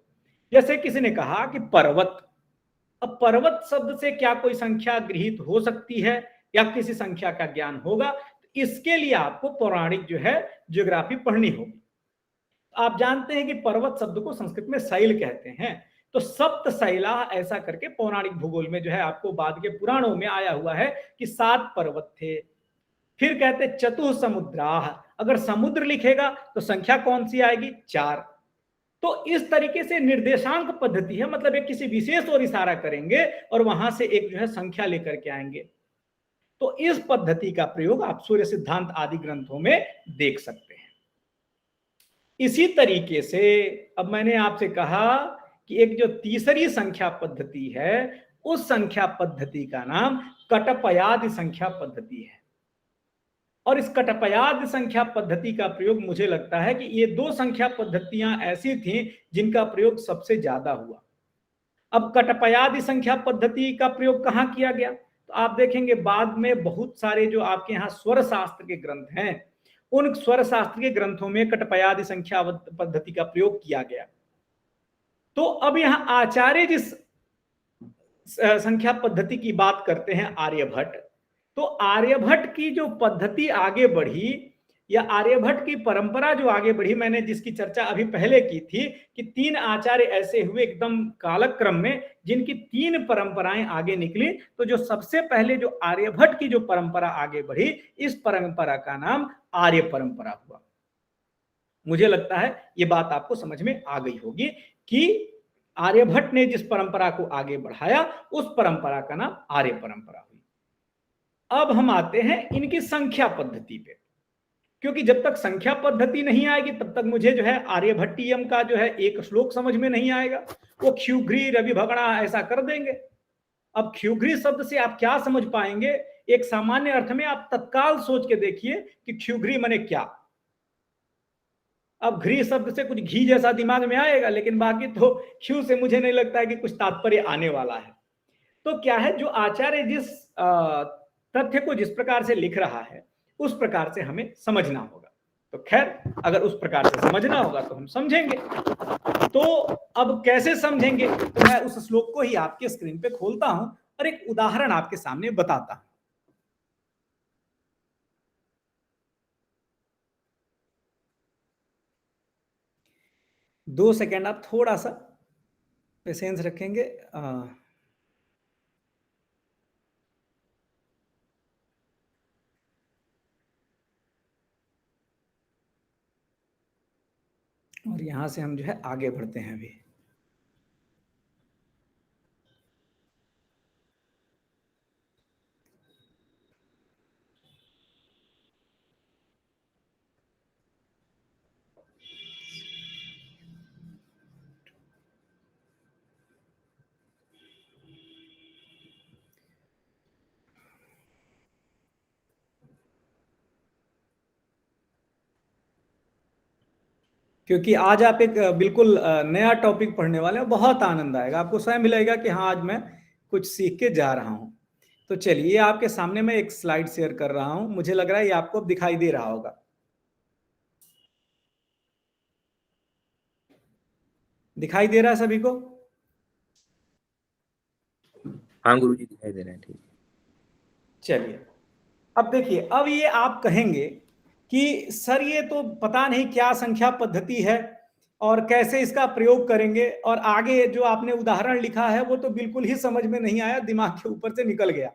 जैसे किसी ने कहा कि पर्वत, अब पर्वत शब्द से क्या कोई संख्या गृहीत हो सकती है या किसी संख्या का ज्ञान होगा? तो इसके लिए आपको पौराणिक जो है ज्योग्राफी पढ़नी होगी। आप जानते हैं कि पर्वत शब्द को संस्कृत में शैल कहते हैं। तो सप्त शैला ऐसा करके पौराणिक भूगोल में जो है आपको बाद के पुराणों में आया हुआ है कि 7 पर्वत थे। फिर कहते चतुः समुद्राः, अगर समुद्र लिखेगा तो संख्या कौन सी आएगी? 4। तो इस तरीके से निर्देशांक पद्धति है, मतलब एक किसी विशेष ओर इशारा करेंगे और वहां से एक जो है संख्या लेकर के आएंगे। तो इस पद्धति का प्रयोग आप सूर्य सिद्धांत आदि ग्रंथों में देख सकते हैं। इसी तरीके से अब मैंने आपसे कहा कि एक जो तीसरी संख्या पद्धति है, उस संख्या पद्धति का नाम कटपयादि संख्या पद्धति है। और इस कटपयादि संख्या पद्धति का प्रयोग मुझे लगता है कि ये 2 संख्या पद्धतियां ऐसी थी जिनका प्रयोग सबसे ज्यादा हुआ। अब कटपयादि संख्या पद्धति का प्रयोग कहां किया गया? तो आप देखेंगे बाद में बहुत सारे जो आपके यहाँ स्वर शास्त्र के ग्रंथ हैं, उन स्वर शास्त्र के ग्रंथों में कटपयादि संख्या पद्धति का प्रयोग किया गया। तो अब यहां आचार्य जिस संख्या पद्धति की बात करते हैं आर्यभट्ट, तो आर्यभट्ट की जो पद्धति आगे बढ़ी या आर्यभट्ट की परंपरा जो आगे बढ़ी, मैंने जिसकी चर्चा अभी पहले की थी कि 3 आचार्य ऐसे हुए एकदम कालक्रम में जिनकी 3 परंपराएं आगे निकली। तो जो सबसे पहले जो आर्यभट्ट की जो परंपरा आगे बढ़ी, इस परंपरा का नाम आर्य परंपरा हुआ। मुझे लगता है ये बात आपको समझ में आ गई होगी कि आर्यभट्ट ने जिस परंपरा को आगे बढ़ाया, उस परंपरा का नाम आर्य परंपरा हुई। अब हम आते हैं इनकी संख्या पद्धति पे, क्योंकि जब तक संख्या पद्धति नहीं आएगी तब तक मुझे जो है आर्यभट्टियम का जो है एक श्लोक समझ में नहीं आएगा। वो क्षुघ्री रवि भगणा ऐसा कर देंगे। अब क्षुघ्री शब्द से आप क्या समझ पाएंगे? एक सामान्य अर्थ में आप तत्काल सोच के देखिए कि क्षुघ्री माने क्या। अब घृ शब्द से कुछ घी जैसा दिमाग में आएगा, लेकिन बाकी तो क्षु से मुझे नहीं लगता है कि कुछ तात्पर्य आने वाला है। तो क्या है, जो आचार्य जिस तथ्य को जिस प्रकार से लिख रहा है उस प्रकार से हमें समझना होगा। तो खैर, अगर उस प्रकार से समझना होगा तो हम समझेंगे। तो अब कैसे समझेंगे? तो मैं उस श्लोक को ही आपके स्क्रीन पे खोलता हूं और एक उदाहरण आपके सामने बताता हूं। दो सेकेंड आप थोड़ा सा पेशेंस रखेंगे। और यहां से हम जो है आगे बढ़ते हैं अभी। क्योंकि आज आप एक बिल्कुल नया टॉपिक पढ़ने वाले हैं, बहुत आनंद आएगा आपको, स्वयं मिलेगा कि हाँ आज मैं कुछ सीख के जा रहा हूं। तो चलिए, आपके सामने मैं एक स्लाइड शेयर कर रहा हूं, मुझे लग रहा है ये आपको दिखाई दे रहा होगा। दिखाई दे रहा है सभी को? हाँ गुरुजी, दिखाई दे रहे हैं। ठीक। चलिए, अब देखिए, अब ये आप कहेंगे कि सर ये तो पता नहीं क्या संख्या पद्धति है और कैसे इसका प्रयोग करेंगे, और आगे जो आपने उदाहरण लिखा है वो तो बिल्कुल ही समझ में नहीं आया, दिमाग के ऊपर से निकल गया।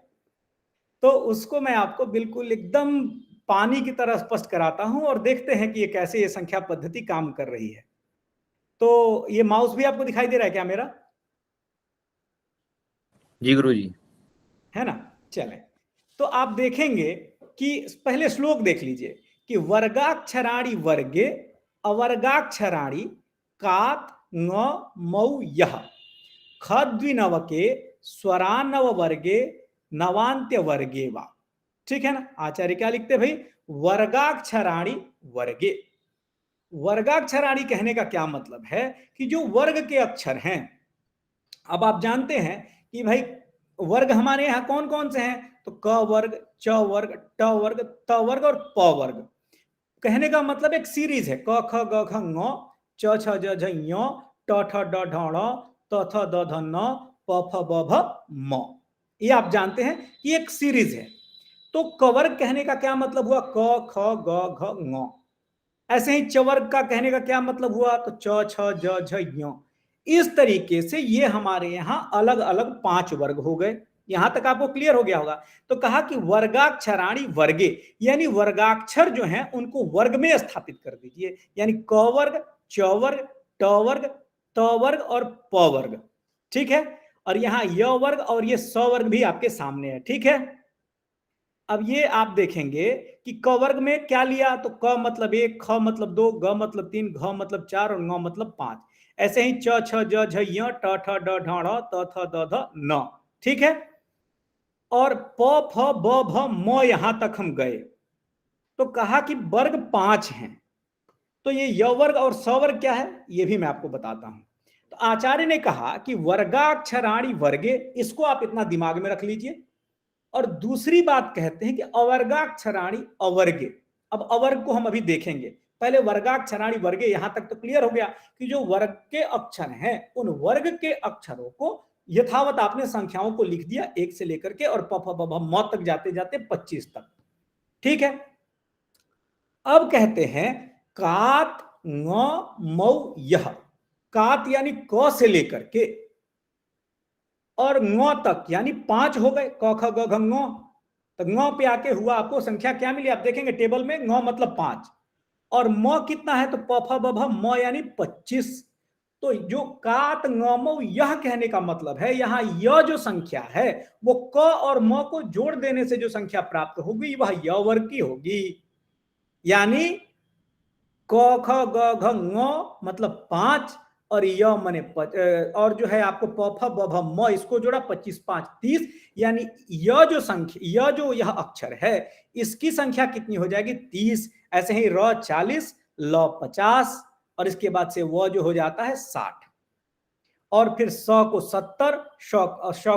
तो उसको मैं आपको बिल्कुल एकदम पानी की तरह स्पष्ट कराता हूं और देखते हैं कि ये कैसे ये संख्या पद्धति काम कर रही है। तो ये माउस भी आपको दिखाई दे रहा है क्या मेरा? जी गुरुजी। है ना? चले, तो आप देखेंगे कि पहले श्लोक देख लीजिए कि वर्गाक्षराणि वर्गे अवर्गाक्षराणि कात ङ मौ यह खद्विनवके स्वरानव वर्गे नवांत्य वर्गे वा। ठीक है ना? आचार्य क्या लिखते भाई? वर्गाक्षराणि वर्गे। वर्गाक्षराणि कहने का क्या मतलब है कि जो वर्ग के अक्षर हैं। अब आप जानते हैं कि भाई वर्ग हमारे यहाँ कौन कौन से हैं? तो क वर्ग, च वर्ग, ट वर्ग, त वर्ग और प वर्ग। कहने का मतलब एक सीरीज है, क ख ग घ ङ, च छ ज झ ञ, ट ठ ड ढ ण, त थ द ध न, प फ ब भ म। ये आप जानते हैं कि एक सीरीज है। तो कवर्ग कहने का क्या मतलब हुआ? क ख ग घ ङ। ऐसे ही चवर्ग का कहने का क्या मतलब हुआ? तो च छ ज झ ञ। इस तरीके से ये हमारे यहां अलग अलग 5 वर्ग हो गए। यहां तक आपको क्लियर हो गया होगा। तो कहा कि वर्गाक्षराणि वर्गे, यानी वर्गाक्षर जो हैं उनको वर्ग में स्थापित कर दीजिए, यानी क वर्ग, च वर्ग, ट वर्ग, त वर्ग और प वर्ग। ठीक है? और यहां य वर्ग और ये स वर्ग भी आपके सामने है। ठीक है? अब ये आप देखेंगे कि क वर्ग में क्या लिया? तो क मतलब 1, ख मतलब 2, ग मतलब 3, घ मतलब 4 और ङ मतलब 5। ऐसे ही च छ ज झ य, ट ठ ड ढ ढ़, त थ द ध न। ठीक है? और प फ ब भ म यहां तक हम गए तो कहा कि वर्ग 5 हैं। तो ये य वर्ग और स वर्ग क्या है ये भी मैं आपको बताता हूं। तो आचार्य ने कहा कि वर्गाक्षराणि वर्गे, इसको आप इतना दिमाग में रख लीजिए। और दूसरी बात कहते हैं कि अवर्गाक्षराणि अवर्गे। अब अवर्ग को हम अभी देखेंगे, पहले वर्गाक्षराणि वर्गे। यहां तक तो क्लियर हो गया कि जो वर्ग के अक्षर हैं उन वर्ग के अक्षरों को यथावत आपने संख्याओं को लिख दिया 1 से लेकर के और प फ ब भ म तक जाते जाते 25 तक। ठीक है? अब कहते हैं कात ङ मौ यह। कात यानी क से लेकर के और ङ तक यानी 5 हो गए, क ख ग घ ङ। तो ङ पे आके हुआ आपको संख्या क्या मिली? आप देखेंगे टेबल में ङ मतलब 5 और म कितना है? तो प फ ब भ म यानी 25। तो जो कात ङ मौ यह कहने का मतलब है यहां यह जो संख्या है वो क और म को जोड़ देने से जो संख्या प्राप्त होगी वह य वर्ग की होगी। यानी क ख ग घ ङ मतलब 5 और य मने और जो है आपको प फ ब भ म, इसको जोड़ा 25 5 30। यानी यह जो संख्या, यह जो यह अक्षर है इसकी संख्या कितनी हो जाएगी? 30। ऐसे ही र 40, ल 50 और इसके बाद से व जो हो जाता है 60 और फिर स को 70, श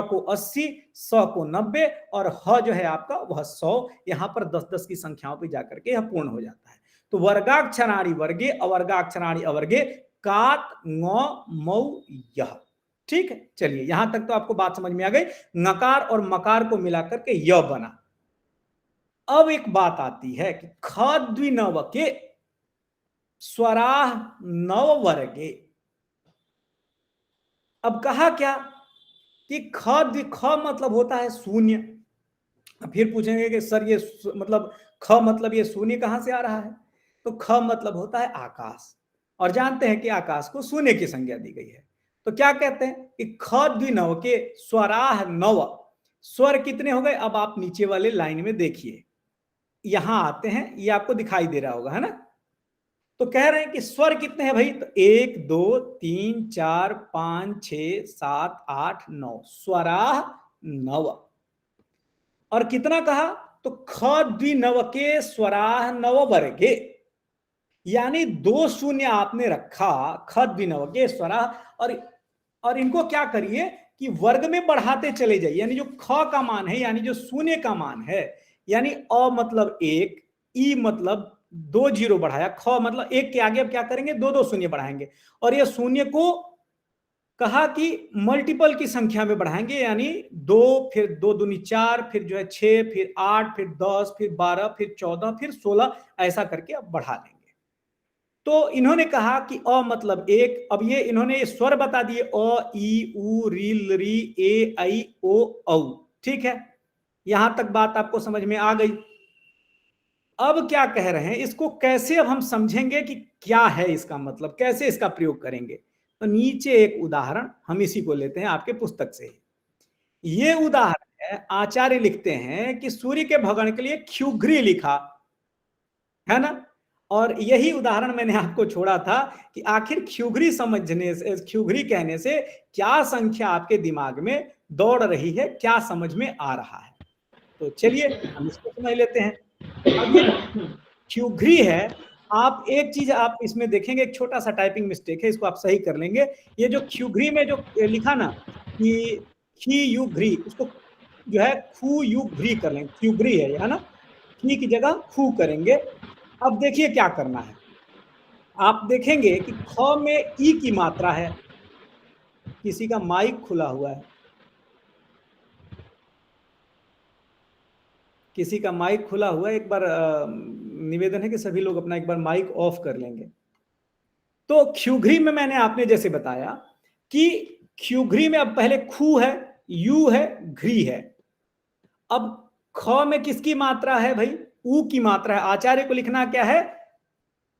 को 80, स को 90 और ह जो है आपका वह 100। यहां पर 10-10 की संख्याओं पे जाकर के यह पूर्ण हो जाता है। तो वर्गाक्षराणि वर्गे अवर्गाक्षराणि अवर्गे कात ङ मौ यह। ठीक है? चलिए, यहां तक तो आपको बात समझ में आ गई। नकार और मकार को मिलाकर के य बना। अब एक बात आती है कि ख द्विनव के स्वराह नव वर्गे। अब कहा क्या कि ख मतलब होता है शून्य। फिर पूछेंगे कि सर ये मतलब ख मतलब ये शून्य कहां से आ रहा है? तो ख मतलब होता है आकाश, और जानते हैं कि आकाश को शून्य की संज्ञा दी गई है। तो क्या कहते हैं कि ख द्विनव के स्वराह नव। स्वर कितने हो गए? अब आप नीचे वाले लाइन में देखिए, यहां आते हैं, ये आपको दिखाई दे रहा होगा, है ना? तो कह रहे हैं कि स्वर कितने हैं भाई? तो 1 2 3 4 5 6 7 8 9 स्वराह नव। और कितना कहा? तो ख द्विनव के स्वराह नव वर्गे, यानी 2 शून्य आपने रखा ख द्विनव के स्वराह। और इनको क्या करिए कि वर्ग में बढ़ाते चले जाइए, यानी जो ख का मान है यानी जो शून्य का मान है, यानी अ मतलब 1, ई मतलब 2 जीरो बढ़ाया, ख मतलब 1 के आगे अब क्या करेंगे? 2 2 शून्य बढ़ाएंगे और ये शून्य को कहा कि मल्टीपल की संख्या में बढ़ाएंगे, यानी 2, फिर 2 दूनी 4, फिर जो है 6, फिर 8, फिर 10, फिर 12, फिर 14, फिर 16, ऐसा करके अब बढ़ा लेंगे। तो इन्होंने कहा कि अ मतलब एक, अब ये इन्होंने ये स्वर बता दिए, अ ई उ री ल री ए ऐ ओ औ, ठीक है, यहां तक बात आपको समझ में आ गई। अब क्या कह रहे हैं, इसको कैसे अब हम समझेंगे कि क्या है इसका मतलब, कैसे इसका प्रयोग करेंगे। तो नीचे एक उदाहरण हम इसी को लेते हैं आपके पुस्तक से। ये उदाहरण है, आचार्य लिखते हैं कि सूर्य के भगण के लिए क्षुघ्री लिखा, है ना। और यही उदाहरण मैंने आपको छोड़ा था कि आखिर क्षुघ्री समझने से, क्षुघ्री कहने से क्या संख्या आपके दिमाग में दौड़ रही है, क्या समझ में आ रहा है। तो चलिए हम इसको समझ लेते हैं। अब ये क्षुघ्री है, आप एक चीज आप इसमें देखेंगे, एक छोटा सा टाइपिंग मिस्टेक है, इसको आप सही कर लेंगे। ये जो क्षुघ्री में जो लिखा ना कि खी यू घ्री, उसको जो है खू यू घ्री कर लेंगे, क्षुघ्री है ना, खी की जगह खू करेंगे। अब देखिए क्या करना है, आप देखेंगे कि ख में ई की मात्रा है। किसी का माइक खुला हुआ है, किसी का माइक खुला हुआ है, एक बार निवेदन है कि सभी लोग अपना एक बार माइक ऑफ कर लेंगे। तो क्षुघ्री में मैंने आपने जैसे बताया कि क्षुघ्री में अब पहले खू है, यू है, घ्री है। अब ख में किसकी मात्रा है भाई, ऊ की मात्रा है। आचार्य को लिखना क्या है,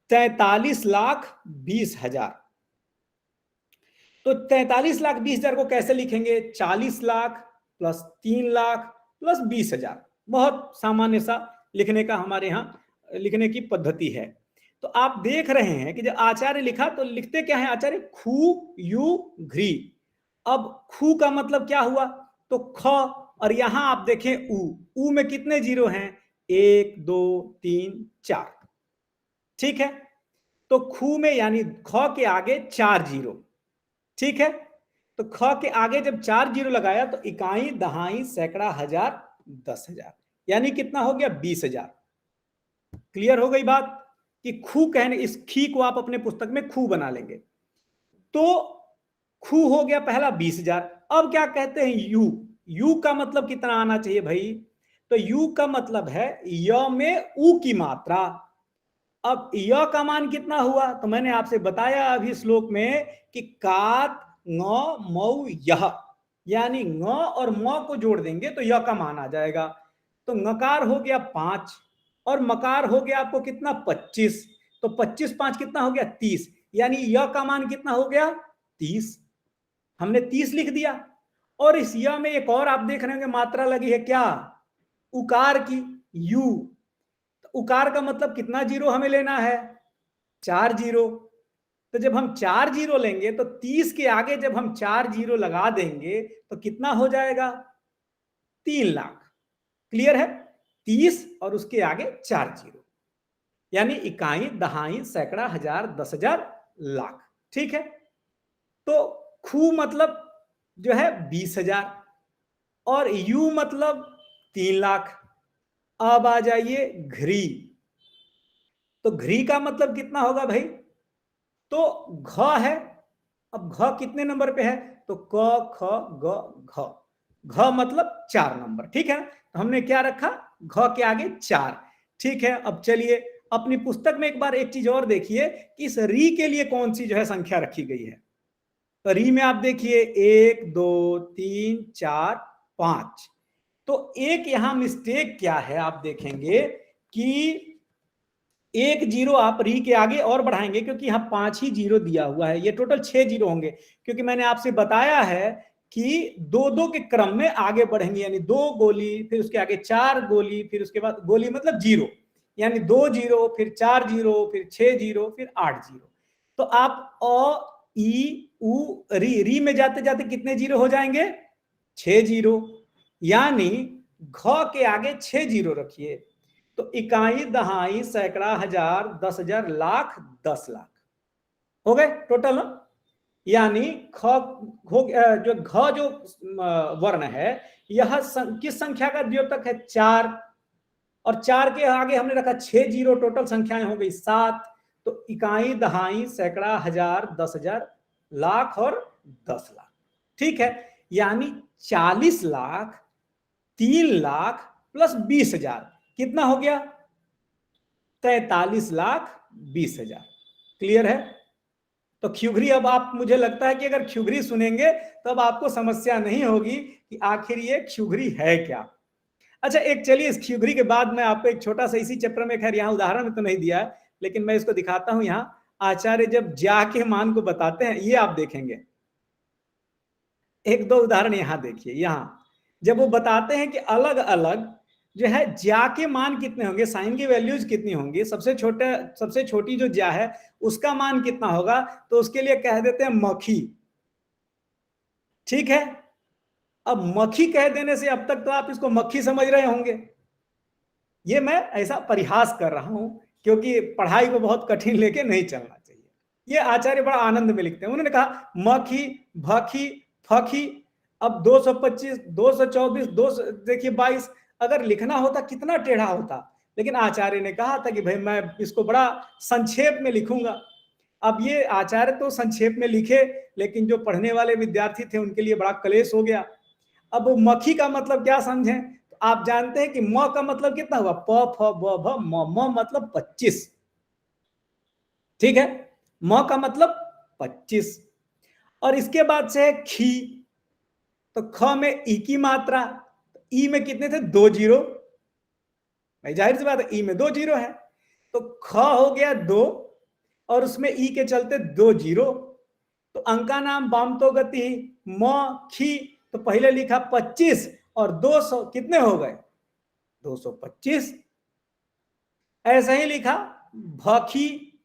43,20,000। तो 43,20,000 को कैसे लिखेंगे, 40 लाख प्लस 3 लाख प्लस 20,000। बहुत सामान्य सा लिखने का हमारे यहां लिखने की पद्धति है। तो आप देख रहे हैं कि जब आचार्य लिखा तो लिखते क्या है आचार्य, खू यू घ्री। अब खू का मतलब क्या हुआ, तो ख, और यहां आप देखें ऊ में कितने जीरो हैं, 1 2 3 4, ठीक है। तो खू में यानी ख के आगे 4 जीरो, ठीक है। तो ख के आगे जब 4 जीरो लगाया तो इकाई, दहाई, सैकड़ा, हजार, 10,000, यानी कितना हो गया, 20,000। क्लियर हो गई बात कि खू कहने, इस खी को आप अपने पुस्तक में खू बना लेंगे। तो खू हो गया पहला 20,000। अब क्या कहते हैं, यू, यू का मतलब कितना आना चाहिए भाई, तो यू का मतलब है य में ऊ की मात्रा। अब य का मान कितना हुआ, तो मैंने आपसे बताया अभी श्लोक में कि कात ङ मऊ यह, यानी ङ और म को जोड़ देंगे तो य का मान आ जाएगा। तो ङकार हो गया 5 और मकार हो गया आपको कितना, 25। तो 25 5 कितना हो गया, 30, यानी य का मान कितना हो गया, 30। हमने 30 लिख दिया। और इस य में एक और आप देख रहे होंगे मात्रा लगी है क्या, उकार की, यू। उकार का मतलब कितना जीरो हमें लेना है, 4 जीरो। तो जब हम 4 जीरो लेंगे तो 30 के आगे जब हम 4 जीरो लगा देंगे तो कितना हो जाएगा, 3 लाख। क्लियर है, 30 और उसके आगे 4 जीरो, यानी इकाई, दहाई, सैकड़ा, हजार, 10,000, लाख, ठीक है। तो खू मतलब जो है 20,000 और यू मतलब 3 लाख। अब आ जाइए घ्री, तो घ्री का मतलब कितना होगा भाई, तो घ है। अब घ कितने नंबर पे है, तो क ख ग घ, घ मतलब 4 नंबर, ठीक है। तो हमने क्या रखा, घ के आगे 4, ठीक है। अब चलिए अपनी पुस्तक में एक बार एक चीज और देखिए कि इस री के लिए कौन सी जो है संख्या रखी गई है। तो री में आप देखिए 1 2 3 4 5। तो एक यहां मिस्टेक क्या है, आप देखेंगे कि एक जीरो आप री के आगे और बढ़ाएंगे क्योंकि यहां 5 ही जीरो दिया हुआ है, ये टोटल 6 जीरो होंगे, क्योंकि मैंने आपसे बताया है कि 2 2 के क्रम में आगे बढ़ेंगे, यानी 2 गोली, फिर उसके आगे 4 गोली, फिर उसके बाद गोली मतलब जीरो, यानी 2 जीरो, फिर 4 जीरो, फिर 6 जीरो, फिर 8 जीरो। तो आप अ ई उ री में जाते जाते कितने जीरो हो जाएंगे, 6 जीरो, यानी घ के आगे 6 जीरो रखिए। तो इकाई, दहाई, सैकड़ा, हजार, 10,000, लाख, 10 लाख हो गए टोटल ना। यानी ख हो जो घ जो वर्ण है, यह किस संख्या का द्योतक है, 4, और 4 के आगे हमने रखा 6 जीरो, टोटल संख्याएं हो गई 7। तो इकाई, दहाई, सैकड़ा, हजार, 10,000, लाख और 10 लाख। ठीक है, यानी 40 लाख, 3 लाख प्लस 20,000 कितना हो गया? 43,20,000। क्लियर है? तो ख्युगरी, अब आप, मुझे लगता है कि अगर ख्युगरी सुनेंगे तब आपको समस्या नहीं होगी कि आखिर ये ख्युगरी है क्या। अच्छा, एक चलिए इस ख्युगरी के बाद मैं आपको एक छोटा सा इसी चैप्टर में, खैर यहाँ उदाहरण में तो नहीं दिया है, लेकिन मैं इसको दिखाता हूं। यहाँ आचार्य जब ज्या के मान को बताते हैं, ये आप देखेंगे, एक दो उदाहरण यहाँ देखिए। यहाँ जब वो बताते हैं कि अलग अलग जो है ज्या के मान कितने होंगे, साइन की वैल्यूज कितनी होंगी, सबसे छोटी जो ज्या है उसका मान कितना होगा, तो उसके लिए कह देते हैं मखी। ठीक है, अब मक्खी कह देने से अब तक तो आप इसको मक्खी समझ रहे होंगे। ये मैं ऐसा परिहास कर रहा हूं क्योंकि पढ़ाई को बहुत कठिन लेके नहीं चलना चाहिए। ये आचार्य बड़ा आनंद में लिखते हैं। उन्होंने कहा मक्खी, भखी, फखी। अब 225, 224, 200, देखिए 22 अगर लिखना होता कितना टेढ़ा होता, लेकिन आचार्य ने कहा था कि भाई मैं इसको बड़ा संक्षेप में लिखूंगा। अब ये आचार्य तो संक्षेप में लिखे, लेकिन जो पढ़ने वाले विद्यार्थी थे उनके लिए बड़ा क्लेश हो गया। अब मक्खी का मतलब क्या समझें, तो आप जानते हैं कि म का मतलब कितना हुआ, प फ ब भ म मतलब 25। ठीक है, म का मतलब 25। और इसके बाद से है खी, तो ख में ई की मात्रा, ई में कितने थे, 2 जीरो। भाई जाहिर सी बात है ई में 2 जीरो है, तो ख हो गया 2 और उसमें ई के चलते 2 जीरो। तो अंका नाम वाम तो गति म खी, तो पहले लिखा 25 और 200 कितने हो गए, 225। ऐसा ही लिखा भखी।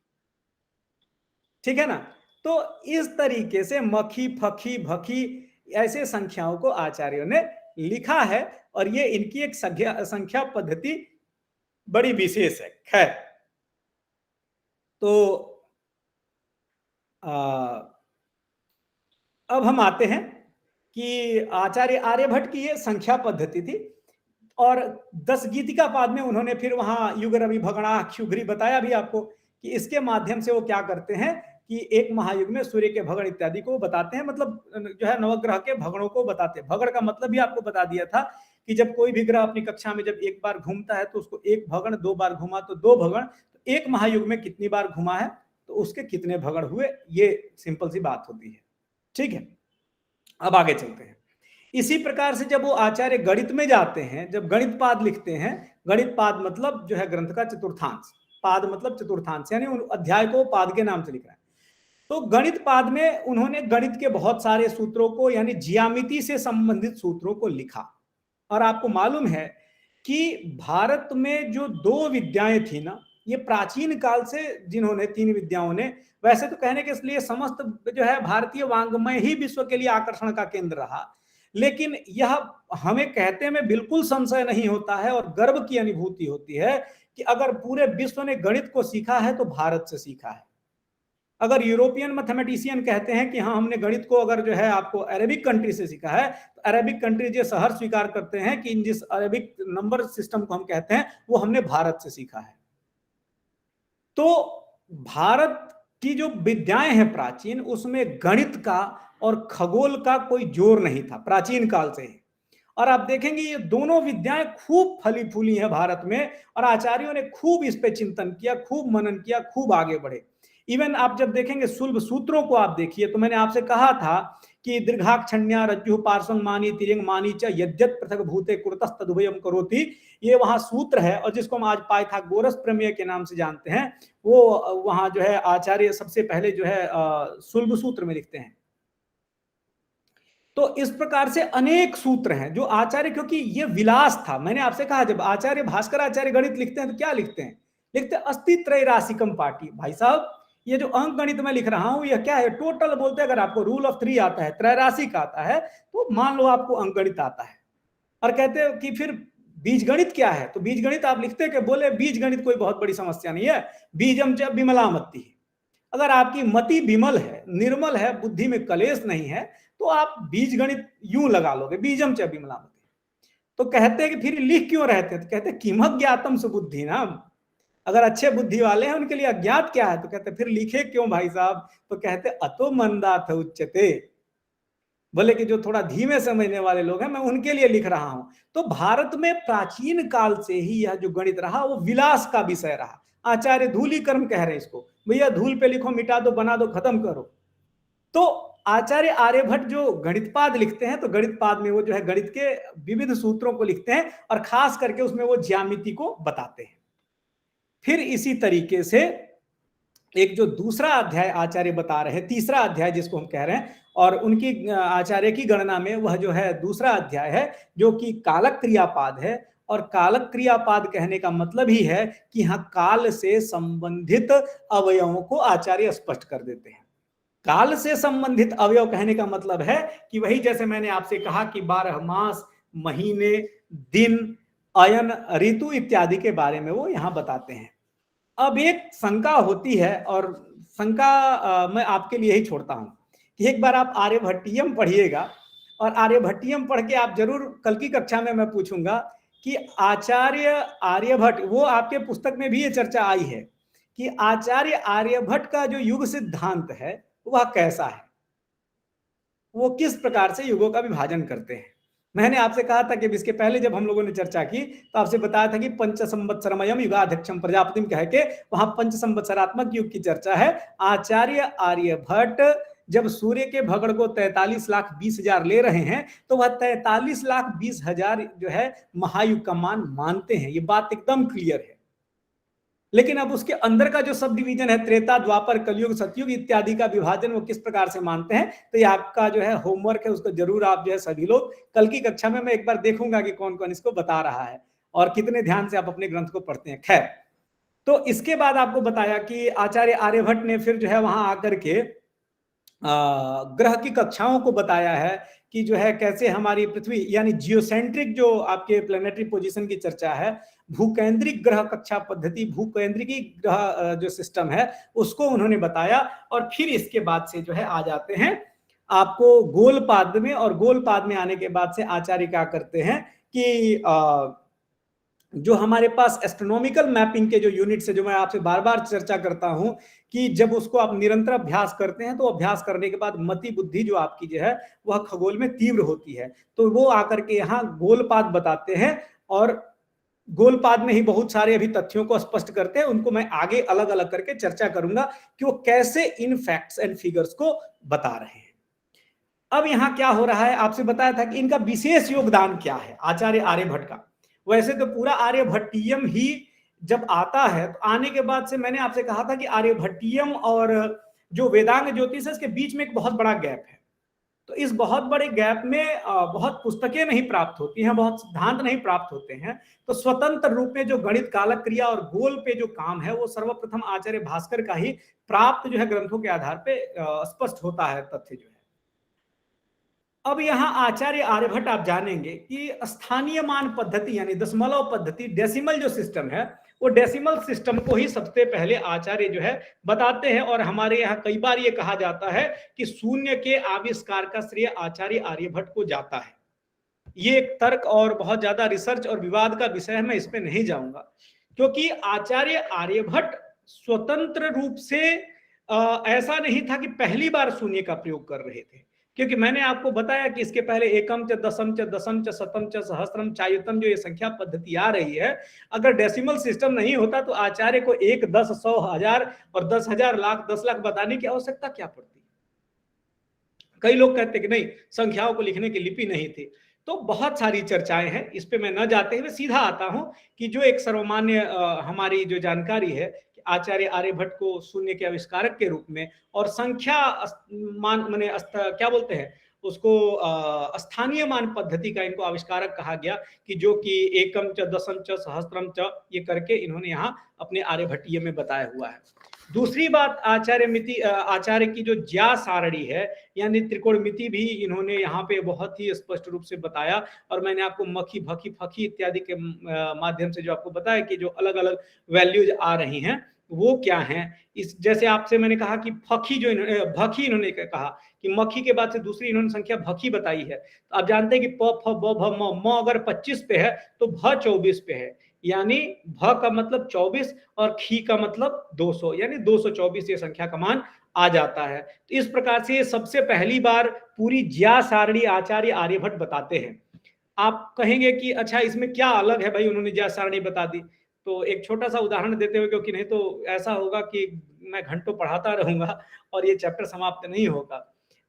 ठीक है ना। तो इस तरीके से मखी, फखी, भखी ऐसे संख्याओं को आचार्यों ने लिखा है, और ये इनकी एक संख्या पद्धति बड़ी विशेष है। खैर, तो अब हम आते हैं कि आचार्य आर्यभट्ट की ये संख्या पद्धति थी, और 10 गीतिका पाद में उन्होंने फिर वहां युग रवि भगणा ख्युगरी बताया भी आपको कि इसके माध्यम से वो क्या करते हैं कि एक महायुग में सूर्य के भगण इत्यादि को बताते हैं, मतलब जो है नवग्रह के भगणों को बताते हैं। भगण का मतलब भी आपको बता दिया था कि जब कोई भी ग्रह अपनी कक्षा में जब एक बार घूमता है तो उसको एक भगण, 2 बार घुमा तो 2 भगण, तो एक महायुग में कितनी बार घुमा है तो उसके कितने भगण हुए, ये सिंपल सी बात होती है। ठीक है, अब आगे चलते हैं। इसी प्रकार से जब वो आचार्य गणित में जाते हैं, जब गणित पाद लिखते हैं, गणित पाद मतलब जो है ग्रंथ का चतुर्थांश, पाद मतलब चतुर्थांश, यानी उन अध्याय को पाद के नाम से लिख रहा है। तो गणित पाद में उन्होंने गणित के बहुत सारे सूत्रों को, यानी ज्यामिति से संबंधित सूत्रों को लिखा। और आपको मालूम है कि भारत में जो 2 विद्याएं थी ना, ये प्राचीन काल से जिन्होंने 3 विद्याओं ने, वैसे तो कहने के लिए समस्त जो है भारतीय वांग्मय ही विश्व के लिए आकर्षण का केंद्र रहा, लेकिन यह हमें कहते में बिल्कुल संशय नहीं होता है और गर्व की अनुभूति होती है कि अगर पूरे विश्व ने गणित को सीखा है तो भारत से सीखा है। अगर यूरोपियन मैथमेटिशियन कहते हैं कि हाँ हमने गणित को अगर जो है आपको अरेबिक कंट्री से सीखा है, तो अरेबिक कंट्री जो सहर स्वीकार करते हैं कि जिस अरेबिक नंबर सिस्टम को हम कहते हैं वो हमने भारत से सीखा है। तो भारत की जो विद्याएं हैं प्राचीन, उसमें गणित का और खगोल का कोई जोर नहीं था प्राचीन काल से ही। और आप देखेंगे ये दोनों विद्याएं खूब फली फूली हैं भारत में, और आचार्यों ने खूब इस पे चिंतन किया, खूब मनन किया, खूब आगे बढ़े। इवन आप जब देखेंगे सुलभ सूत्रों को आप देखिए, तो मैंने आपसे कहा था कि दीर्घाक्षण्या रज्जु पार्श्वं मानी तिर्यंग मानी च यद्यत पृथक भूते कुरुतस् तदुभयम करोति, ये वहां सूत्र है, और जिसको हम आज पाइथागोरस प्रमेय के नाम से जानते हैं, वो वहां जो है आचार्य सबसे पहले जो है सुलभ सूत्र में लिखते हैं। तो इस प्रकार से अनेक सूत्र हैं जो आचार्य, क्योंकि ये विलास था, मैंने आपसे कहा जब आचार्य भास्कर आचार्य गणित लिखते हैं तो क्या लिखते हैं, लिखते हैं अस्ति त्रैराशिकम पाटी। भाई साहब ये जो अंक गणित में लिख रहा हूं यह क्या है, टोटल बोलते हैं। अगर आपको रूल ऑफ 3 आता है, त्रैराशिक आता है, तो मान लो आपको अंक गणित आता है, और कहते हैं कि फिर बीज गणित क्या है, तो बीज गणित आप लिखते हैं कि बोले बीज गणित कोई बहुत बड़ी समस्या नहीं है, बीजम च विमला मति है। अगर आपकी मति विमल है, निर्मल है, बुद्धि में कलेश नहीं है, तो आप बीज गणित यूं लगा लोगे, बीजम च विमला मति। तो कहते हैं कि फिर लिख क्यों रहते हैं, तो कहते हैं किम ज्ञातम सुबुद्धि नाम, अगर अच्छे बुद्धि वाले हैं उनके लिए अज्ञात क्या है, तो कहते फिर लिखे क्यों भाई साहब, तो कहते अतो मंदाथ उच्चते, भले कि जो थोड़ा धीमे समझने वाले लोग हैं, मैं उनके लिए लिख रहा हूं। तो भारत में प्राचीन काल से ही यह जो गणित रहा वो विलास का विषय रहा। आचार्य धूलीकर्म कह रहे हैं इसको, भैया धूल पे लिखो, मिटा दो, बना दो, खत्म करो। तो आचार्य आर्यभट्ट जो गणितपाद लिखते हैं, तो गणितपाद में वो जो है गणित के विविध सूत्रों को लिखते हैं और खास करके उसमें वो ज्यामिति को बताते हैं। फिर इसी तरीके से एक जो दूसरा अध्याय आचार्य बता रहे हैं, तीसरा अध्याय जिसको हम कह रहे हैं, और उनकी आचार्य की गणना में वह जो है दूसरा अध्याय है जो कि कालक क्रियापाद है। और कालक क्रियापाद कहने का मतलब ही है कि यहाँ काल से संबंधित अवयवों को आचार्य स्पष्ट कर देते हैं। काल से संबंधित अवयव कहने का मतलब है कि वही जैसे मैंने आपसे कहा कि 12 मास, महीने, दिन, अयन, ऋतु इत्यादि के बारे में वो यहां बताते हैं। अब एक शंका होती है, और शंका मैं आपके लिए ही छोड़ता हूं कि एक बार आप आर्यभट्टियम पढ़िएगा, और आर्यभट्टियम पढ़ के आप जरूर कल की कक्षा में मैं पूछूंगा कि आचार्य आर्यभट्ट, वो आपके पुस्तक में भी ये चर्चा आई है कि आचार्य आर्यभट्ट का जो युग सिद्धांत है वह कैसा है, वो किस प्रकार से युगों का विभाजन करते हैं। मैंने आपसे कहा था कि इसके पहले जब हम लोगों ने चर्चा की तो आपसे बताया था कि पंच संवत्सरमयम युगाध्यक्षम प्रजापतिम कह के वहां पंच संवत्सरात्मक युग की चर्चा है। आचार्य आर्यभट्ट जब सूर्य के भगड़ को 43,20,000 ले रहे हैं तो वह 43,20,000 जो है महायुग का मान मानते हैं, ये बात एकदम क्लियर है। लेकिन अब उसके अंदर का जो सब डिवीजन है, त्रेता, द्वापर, कलयुग, सतयुग इत्यादि का विभाजन वो किस प्रकार से मानते हैं, तो ये आपका जो है होमवर्क है, उसको जरूर आप जो है सभी लोग कल की कक्षा में मैं एक बार देखूंगा कि कौन कौन इसको बता रहा है और कितने ध्यान से आप अपने ग्रंथ को पढ़ते हैं। खैर, तो इसके बाद आपको बताया कि आचार्य आर्यभट्ट ने फिर जो है वहां आकर के ग्रह की कक्षाओं को बताया है कि जो है कैसे हमारी पृथ्वी यानी जियोसेंट्रिक जो आपके प्लेनेटरी पोजीशन की चर्चा है, भूकेंद्रिक ग्रह कक्षा पद्धति, भूकेंद्रिकी ग्रह जो सिस्टम है उसको उन्होंने बताया। और फिर इसके बाद से जो है आ जाते हैं आपको गोलपाद में, और गोलपाद में आने के बाद से आचार्य क्या करते हैं कि जो हमारे पास एस्ट्रोनॉमिकल मैपिंग के जो यूनिट्स है, जो मैं आपसे बार बार चर्चा करता हूं कि जब उसको आप निरंतर अभ्यास करते हैं तो अभ्यास करने के बाद मति बुद्धि जो आपकी जो है वह खगोल में तीव्र होती है, तो वो आकर के यहाँ गोलपाद बताते हैं। और गोलपाद में ही बहुत सारे अभी तथ्यों को स्पष्ट करते हैं, उनको मैं आगे अलग अलग करके चर्चा करूंगा कि वो कैसे इन फैक्ट्स एंड फिगर्स को बता रहे हैं। अब यहाँ क्या हो रहा है, आपसे बताया था कि इनका विशेष योगदान क्या है आचार्य आर्यभट्ट का। वैसे तो पूरा आर्यभट्टियम ही जब आता है तो आने के बाद से मैंने आपसे कहा था कि आर्यभट्टियम और जो वेदांग ज्योतिष है इसके बीच में एक बहुत बड़ा गैप है। तो इस बहुत बड़े गैप में बहुत पुस्तकें नहीं प्राप्त होती हैं, बहुत सिद्धांत नहीं प्राप्त होते हैं। तो स्वतंत्र रूप में जो गणित, कालक क्रिया और गोल पे जो काम है वो सर्वप्रथम आचार्य भास्कर का ही प्राप्त जो है ग्रंथों के आधार पे स्पष्ट होता है तथ्य जो है। अब यहाँ आचार्य आर्यभट्ट आप जानेंगे कि स्थानीय मान पद्धति यानी दशमलव पद्धति, डेसिमल जो सिस्टम है, वो डेसिमल सिस्टम को ही सबसे पहले आचार्य जो है बताते हैं। और हमारे यहाँ कई बार ये कहा जाता है कि शून्य के आविष्कार का श्रेय आचार्य आर्यभट्ट को जाता है। ये एक तर्क और बहुत ज्यादा रिसर्च और विवाद का विषय है, मैं इस पे नहीं जाऊंगा, क्योंकि आचार्य आर्यभट्ट स्वतंत्र रूप से ऐसा नहीं था कि पहली बार शून्य का प्रयोग कर रहे थे, क्योंकि मैंने आपको बताया कि इसके पहले एकम च, दशम च, दशम च, शतम च, सहस्त्रम, चायुतम जो ये संख्या पद्धति आ रही है, अगर डेसिमल सिस्टम नहीं होता तो आचार्य को 1, 10, 100, 1000 और 10,000, लाख, 10 लाख बताने की आवश्यकता क्या पड़ती। कई लोग कहते कि नहीं, संख्याओं को लिखने की लिपि नहीं थी। तो बहुत सारी चर्चाएं हैं, इस पे मैं न जाते हुए सीधा आता हूं कि जो एक सर्वमान्य हमारी जो जानकारी है, आचार्य आर्यभट्ट को शून्य के आविष्कारक के रूप में और संख्या मान माने क्या बोलते हैं उसको, स्थानीय मान पद्धति का इनको आविष्कारक कहा गया, कि जो कि एकम च, दशम च, सहस्त्रम च ये करके इन्होंने यहाँ अपने आर्यभट्टीय में बताया हुआ है। दूसरी बात, आचार्य की जो ज्या सारणी है यानी त्रिकोणमिति भी इन्होंने यहाँ पे बहुत ही स्पष्ट रूप से बताया। और मैंने आपको मखी, भकी, फकी इत्यादि के माध्यम से जो आपको बताया कि जो अलग अलग वैल्यूज आ रही हैं, वो क्या हैं। इस जैसे आपसे मैंने कहा कि फखी जो भखी इन्होंने कहा कि मक्खी के बाद से दूसरी इन्होंने संख्या भखी बताई है। तो आप जानते हैं कि प फ ब भ म अगर 25 पे है तो भ 24 पे है, यानी भ का मतलब 24 और खी का मतलब 200, यानी 224 ये संख्या का मान आ जाता है। तो इस प्रकार से सबसे पहली बार पूरी ज्या सारणी आचार्य आर्यभट्ट बताते हैं। आप कहेंगे कि अच्छा इसमें क्या अलग है भाई, उन्होंने ज्या सारणी बता दी। तो एक छोटा सा उदाहरण देते हुए, क्योंकि नहीं तो ऐसा होगा कि मैं घंटों पढ़ाता रहूंगा और ये चैप्टर समाप्त नहीं होगा।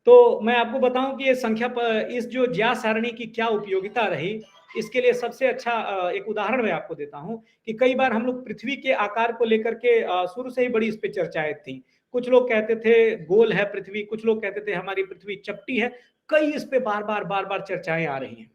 तो मैं आपको बताऊं कि ये संख्या पर इस जो ज्या सारणी की क्या उपयोगिता रही, इसके लिए सबसे अच्छा एक उदाहरण मैं आपको देता हूं कि कई बार हम लोग पृथ्वी के आकार को लेकर के शुरू से ही बड़ी इस पे चर्चाएं थी। कुछ लोग कहते थे गोल है पृथ्वी, कुछ लोग कहते थे हमारी पृथ्वी चपटी है। कई इस पे बार बार चर्चाएं आ रही हैं।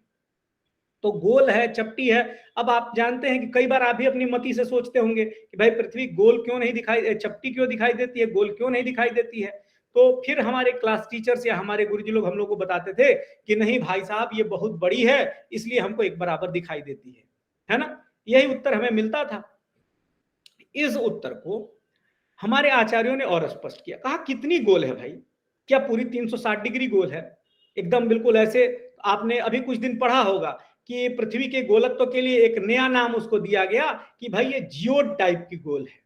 तो गोल है, चपटी है। अब आप जानते हैं कि कई बार आप भी अपनी मति से सोचते होंगे कि भाई पृथ्वी गोल क्यों नहीं दिखाई, चपटी क्यों दिखाई देती है, गोल क्यों नहीं दिखाई देती है। तो फिर हमारे क्लास टीचर्स या हमारे गुरुजी लोग हम लोग को बताते थे कि नहीं भाई साहब ये बहुत बड़ी है, इसलिए हमको एक बराबर दिखाई देती है ना। यही उत्तर हमें मिलता था। इस उत्तर को हमारे आचार्यों ने और स्पष्ट किया, कहा कितनी गोल है भाई, क्या पूरी 360 डिग्री गोल है? एकदम बिल्कुल ऐसे। आपने अभी कुछ दिन पढ़ा होगा कि पृथ्वी के गोलत्व के लिए एक नया नाम उसको दिया गया कि भाई ये जियोड टाइप की गोल है।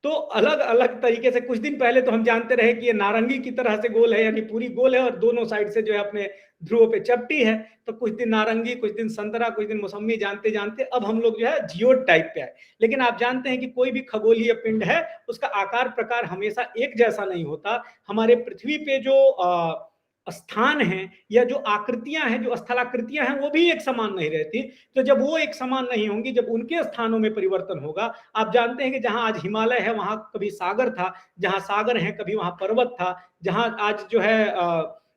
तो अलग अलग तरीके से कुछ दिन पहले तो हम जानते रहे कि ये नारंगी की तरह से गोल है, यानी पूरी गोल है और दोनों साइड से जो है अपने ध्रुवों पे चपटी है। तो कुछ दिन नारंगी, कुछ दिन संतरा, कुछ दिन मौसमी, जानते जानते अब हम लोग जो है जियोड टाइप पे है। लेकिन आप जानते हैं कि कोई भी खगोलीय पिंड है उसका आकार प्रकार हमेशा एक जैसा नहीं होता। हमारे पृथ्वी पे जो स्थान है या जो आकृतियां हैं, जो स्थलाकृतियां हैं, वो भी एक समान नहीं रहती। तो जब वो एक समान नहीं होंगी, जब उनके स्थानों में परिवर्तन होगा। आप जानते हैं कि जहां आज हिमालय है वहां कभी सागर था, जहां सागर है कभी वहां पर्वत था, जहां आज जो है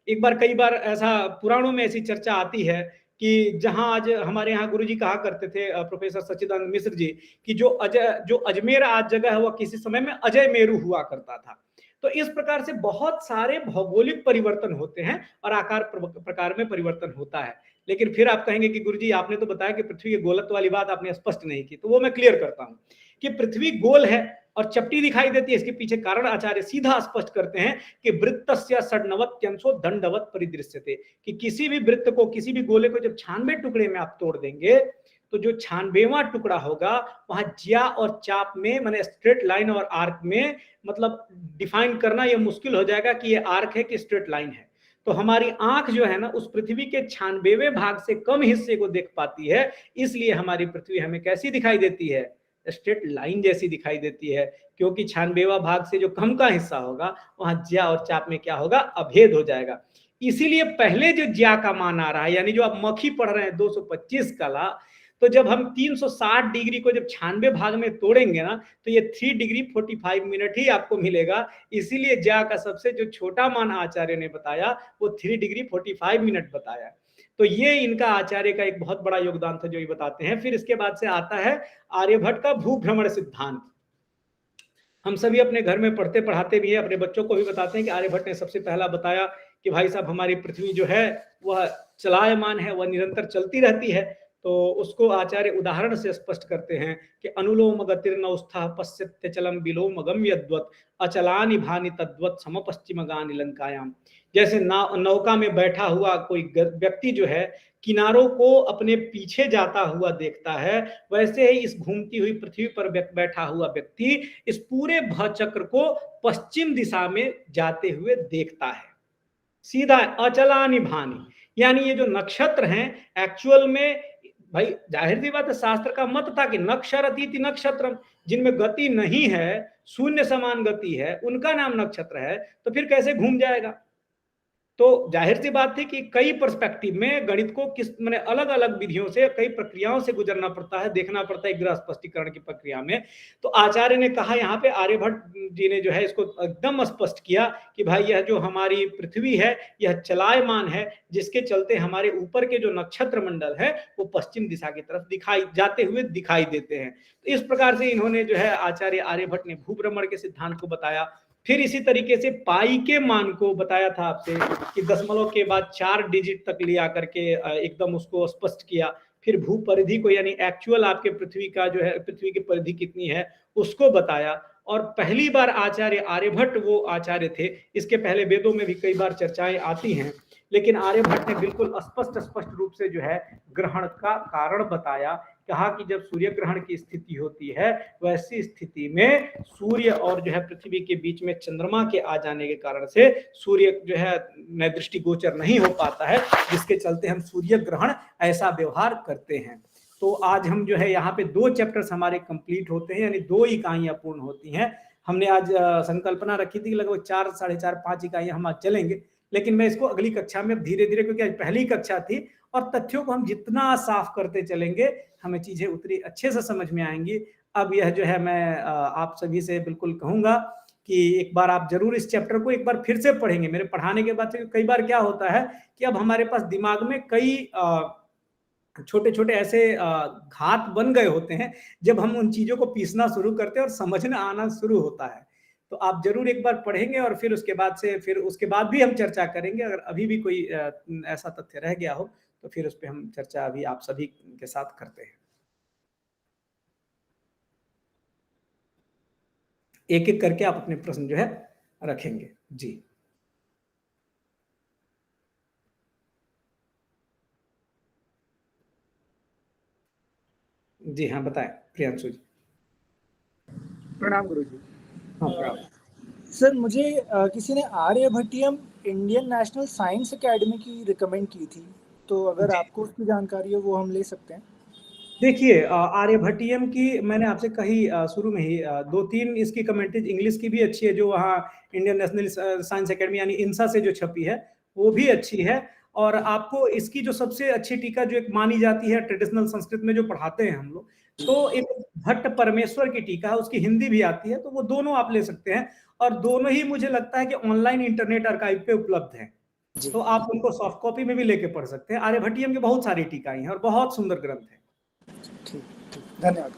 एक बार कई बार ऐसा पुराणों में ऐसी चर्चा आती है कि जहां आज हमारे यहाँ गुरुजी कहा करते थे प्रोफेसर सच्चिदानंद मिश्र जी कि जो अजमेर आज जगह है वह किसी समय में अजय मेरू हुआ करता था। तो इस प्रकार से बहुत सारे भौगोलिक परिवर्तन होते हैं और आकार प्रकार में परिवर्तन होता है। लेकिन फिर आप कहेंगे कि गुरुजी आपने तो बताया कि पृथ्वी के गोलत्व वाली बात आपने स्पष्ट नहीं की, तो वो मैं क्लियर करता हूं कि पृथ्वी गोल है और चपटी दिखाई देती है। इसके पीछे कारण आचार्य सीधा स्पष्ट करते हैं कि वृत्तस्य षड्नवत्यंशो दंडवत परिदृश्यते, कि किसी भी वृत्त को, किसी भी गोले को जब 96 टुकड़े में आप तोड़ देंगे तो जो 96वां टुकड़ा होगा वहां ज्या और चाप में, माने स्ट्रेट लाइन और आर्क में, मतलब डिफाइन करना यह मुश्किल हो जाएगा कि ये आर्क है कि स्ट्रेट लाइन है। तो हमारी आंख जो है ना उस पृथ्वी के 96वें भाग से कम हिस्से को देख पाती है, इसलिए हमारी पृथ्वी हमें कैसी दिखाई देती है, स्ट्रेट लाइन जैसी दिखाई देती है। क्योंकि 96वां भाग से जो कम का हिस्सा होगा वहां ज्या और चाप में क्या होगा, अभेद हो जाएगा। इसीलिए पहले जो ज्या का मान आ रहा है, यानी जो आप मखी पढ़ रहे हैं 225 कला, तो जब हम 360 डिग्री को जब 96 भाग में तोड़ेंगे ना तो ये 3 डिग्री 45 मिनट ही आपको मिलेगा। इसीलिए ज्या का सबसे जो छोटा मान आचार्य ने बताया वो 3 डिग्री 45 मिनट बताया। तो ये इनका आचार्य का एक बहुत बड़ा योगदान था जो ये बताते हैं। फिर इसके बाद से आता है आर्यभट्ट का भूभ्रमण सिद्धांत। हम सभी अपने घर में पढ़ते पढ़ाते भी हैं, अपने बच्चों को भी बताते हैं कि आर्यभट्ट ने सबसे पहला बताया कि भाई साहब हमारी पृथ्वी जो है वह चलायमान है, वह निरंतर चलती रहती है। तो उसको आचार्य उदाहरण से स्पष्ट करते हैं कि अनुलोम गतिर्नौस्था पश्यत्य चलम विलोम गम्यद्वत् अचलानि भानि तद्वत् समपश्चिमगानि लंकायाम। जैसे नौका में बैठा हुआ कोई व्यक्ति जो है किनारों को अपने पीछे जाता हुआ देखता है, वैसे ही इस घूमती हुई पृथ्वी पर बैठा हुआ व्यक्ति इस पूरे भचक्र को पश्चिम दिशा में जाते हुए देखता है। सीधा अचलानि भानि, यानी ये जो नक्षत्र हैं एक्चुअल में, भाई जाहिर सी बात है शास्त्र का मत था कि नक्षरतीति नक्षत्रम, जिनमें गति नहीं है, शून्य समान गति है, उनका नाम नक्षत्र है। तो फिर कैसे घूम जाएगा? तो जाहिर सी बात थी कि कई पर्सपेक्टिव में गणित को किस मैंने अलग अलग विधियों से, कई प्रक्रियाओं से गुजरना पड़ता है, देखना पड़ता है ग्रह स्पष्टीकरण की प्रक्रिया में। तो आचार्य ने कहा यहाँ पे, आर्यभट्ट जी ने जो है इसको एकदम स्पष्ट किया कि भाई यह जो हमारी पृथ्वी है यह चलायमान है, जिसके चलते हमारे ऊपर के जो नक्षत्र मंडल है वो पश्चिम दिशा की तरफ दिखाई जाते हुए दिखाई देते हैं। तो इस प्रकार से इन्होंने जो है आचार्य आर्यभट्ट ने भूभ्रमण के सिद्धांत को बताया। फिर इसी तरीके से पाई के मान को बताया था आपसे कि दशमलव के बाद 4 डिजिट तक ले आकर के एकदम उसको स्पष्ट किया। फिर भू परिधि को यानी एक्चुअल आपके पृथ्वी का जो है, पृथ्वी की परिधि कितनी है उसको बताया। और पहली बार आचार्य आर्यभट्ट वो आचार्य थे, इसके पहले वेदों में भी कई बार चर्चाएं आती हैं, लेकिन आर्यभट्ट ने बिल्कुल स्पष्ट रूप से जो है ग्रहण का कारण बताया। कहा कि जब सूर्य ग्रहण की स्थिति होती है वैसी स्थिति में सूर्य और जो है पृथ्वी के बीच में चंद्रमा के आ जाने के कारण से सूर्य जो है दृष्टिगोचर नहीं हो पाता है, जिसके चलते हम सूर्य ग्रहण ऐसा व्यवहार करते हैं। तो आज हम जो है यहाँ पे 2 चैप्टर्स हमारे कंप्लीट होते हैं, यानी 2 इकाइयां पूर्ण होती हैं। हमने आज संकल्पना रखी थी कि लगभग 4, 4.5, 5 इकाइयां हम आज चलेंगे, लेकिन मैं इसको अगली कक्षा में धीरे धीरे, क्योंकि आज पहली कक्षा थी और तथ्यों को हम जितना साफ करते चलेंगे हमें चीजें उतनी अच्छे से समझ में आएंगी। अब यह जो है मैं आप सभी से बिल्कुल कहूंगा कि एक बार आप जरूर इस चैप्टर को एक बार फिर से पढ़ेंगे। मेरे पढ़ाने के बाद कई बार क्या होता है कि अब हमारे पास दिमाग में कई छोटे छोटे ऐसे घात बन गए होते हैं, जब हम उन चीजों को पीसना शुरू करते हैं और समझना आना शुरू होता है। तो आप जरूर एक बार पढ़ेंगे और फिर उसके बाद भी हम चर्चा करेंगे। अगर अभी भी कोई ऐसा तथ्य रह गया हो तो फिर उस पर हम चर्चा अभी आप सभी के साथ करते हैं। एक एक करके आप अपने प्रश्न जो है रखेंगे। जी जी हाँ, बताएं प्रियांशु जी। प्रणाम गुरुजी। हाँ प्रणाम। सर मुझे किसी ने Aryabhatiyam Indian national science academy की रिकमेंड की थी, तो अगर आपको उसकी जानकारी हो वो हम ले सकते हैं। देखिए आर्यभट्टियम की मैंने आपसे कही शुरू में ही 2-3 इसकी कमेंट्रीज इंग्लिश की भी अच्छी है, जो वहाँ इंडियन नेशनल साइंस एकेडमी यानी इनसा से जो छपी है वो भी अच्छी है। और आपको इसकी जो सबसे अच्छी टीका जो एक मानी जाती है ट्रेडिशनल संस्कृत में जो पढ़ाते हैं हम लोग, तो एक भट्ट परमेश्वर की टीका है, उसकी हिंदी भी आती है, तो वो दोनों आप ले सकते हैं। और दोनों ही मुझे लगता है कि ऑनलाइन इंटरनेट आर्काइव पे उपलब्ध है, तो आप उनको सॉफ्ट कॉपी में भी लेके पढ़ सकते हैं। आर्यभट्टियम की बहुत सारी टीकाएं हैं और बहुत सुंदर ग्रंथ है। ठीक, धन्यवाद।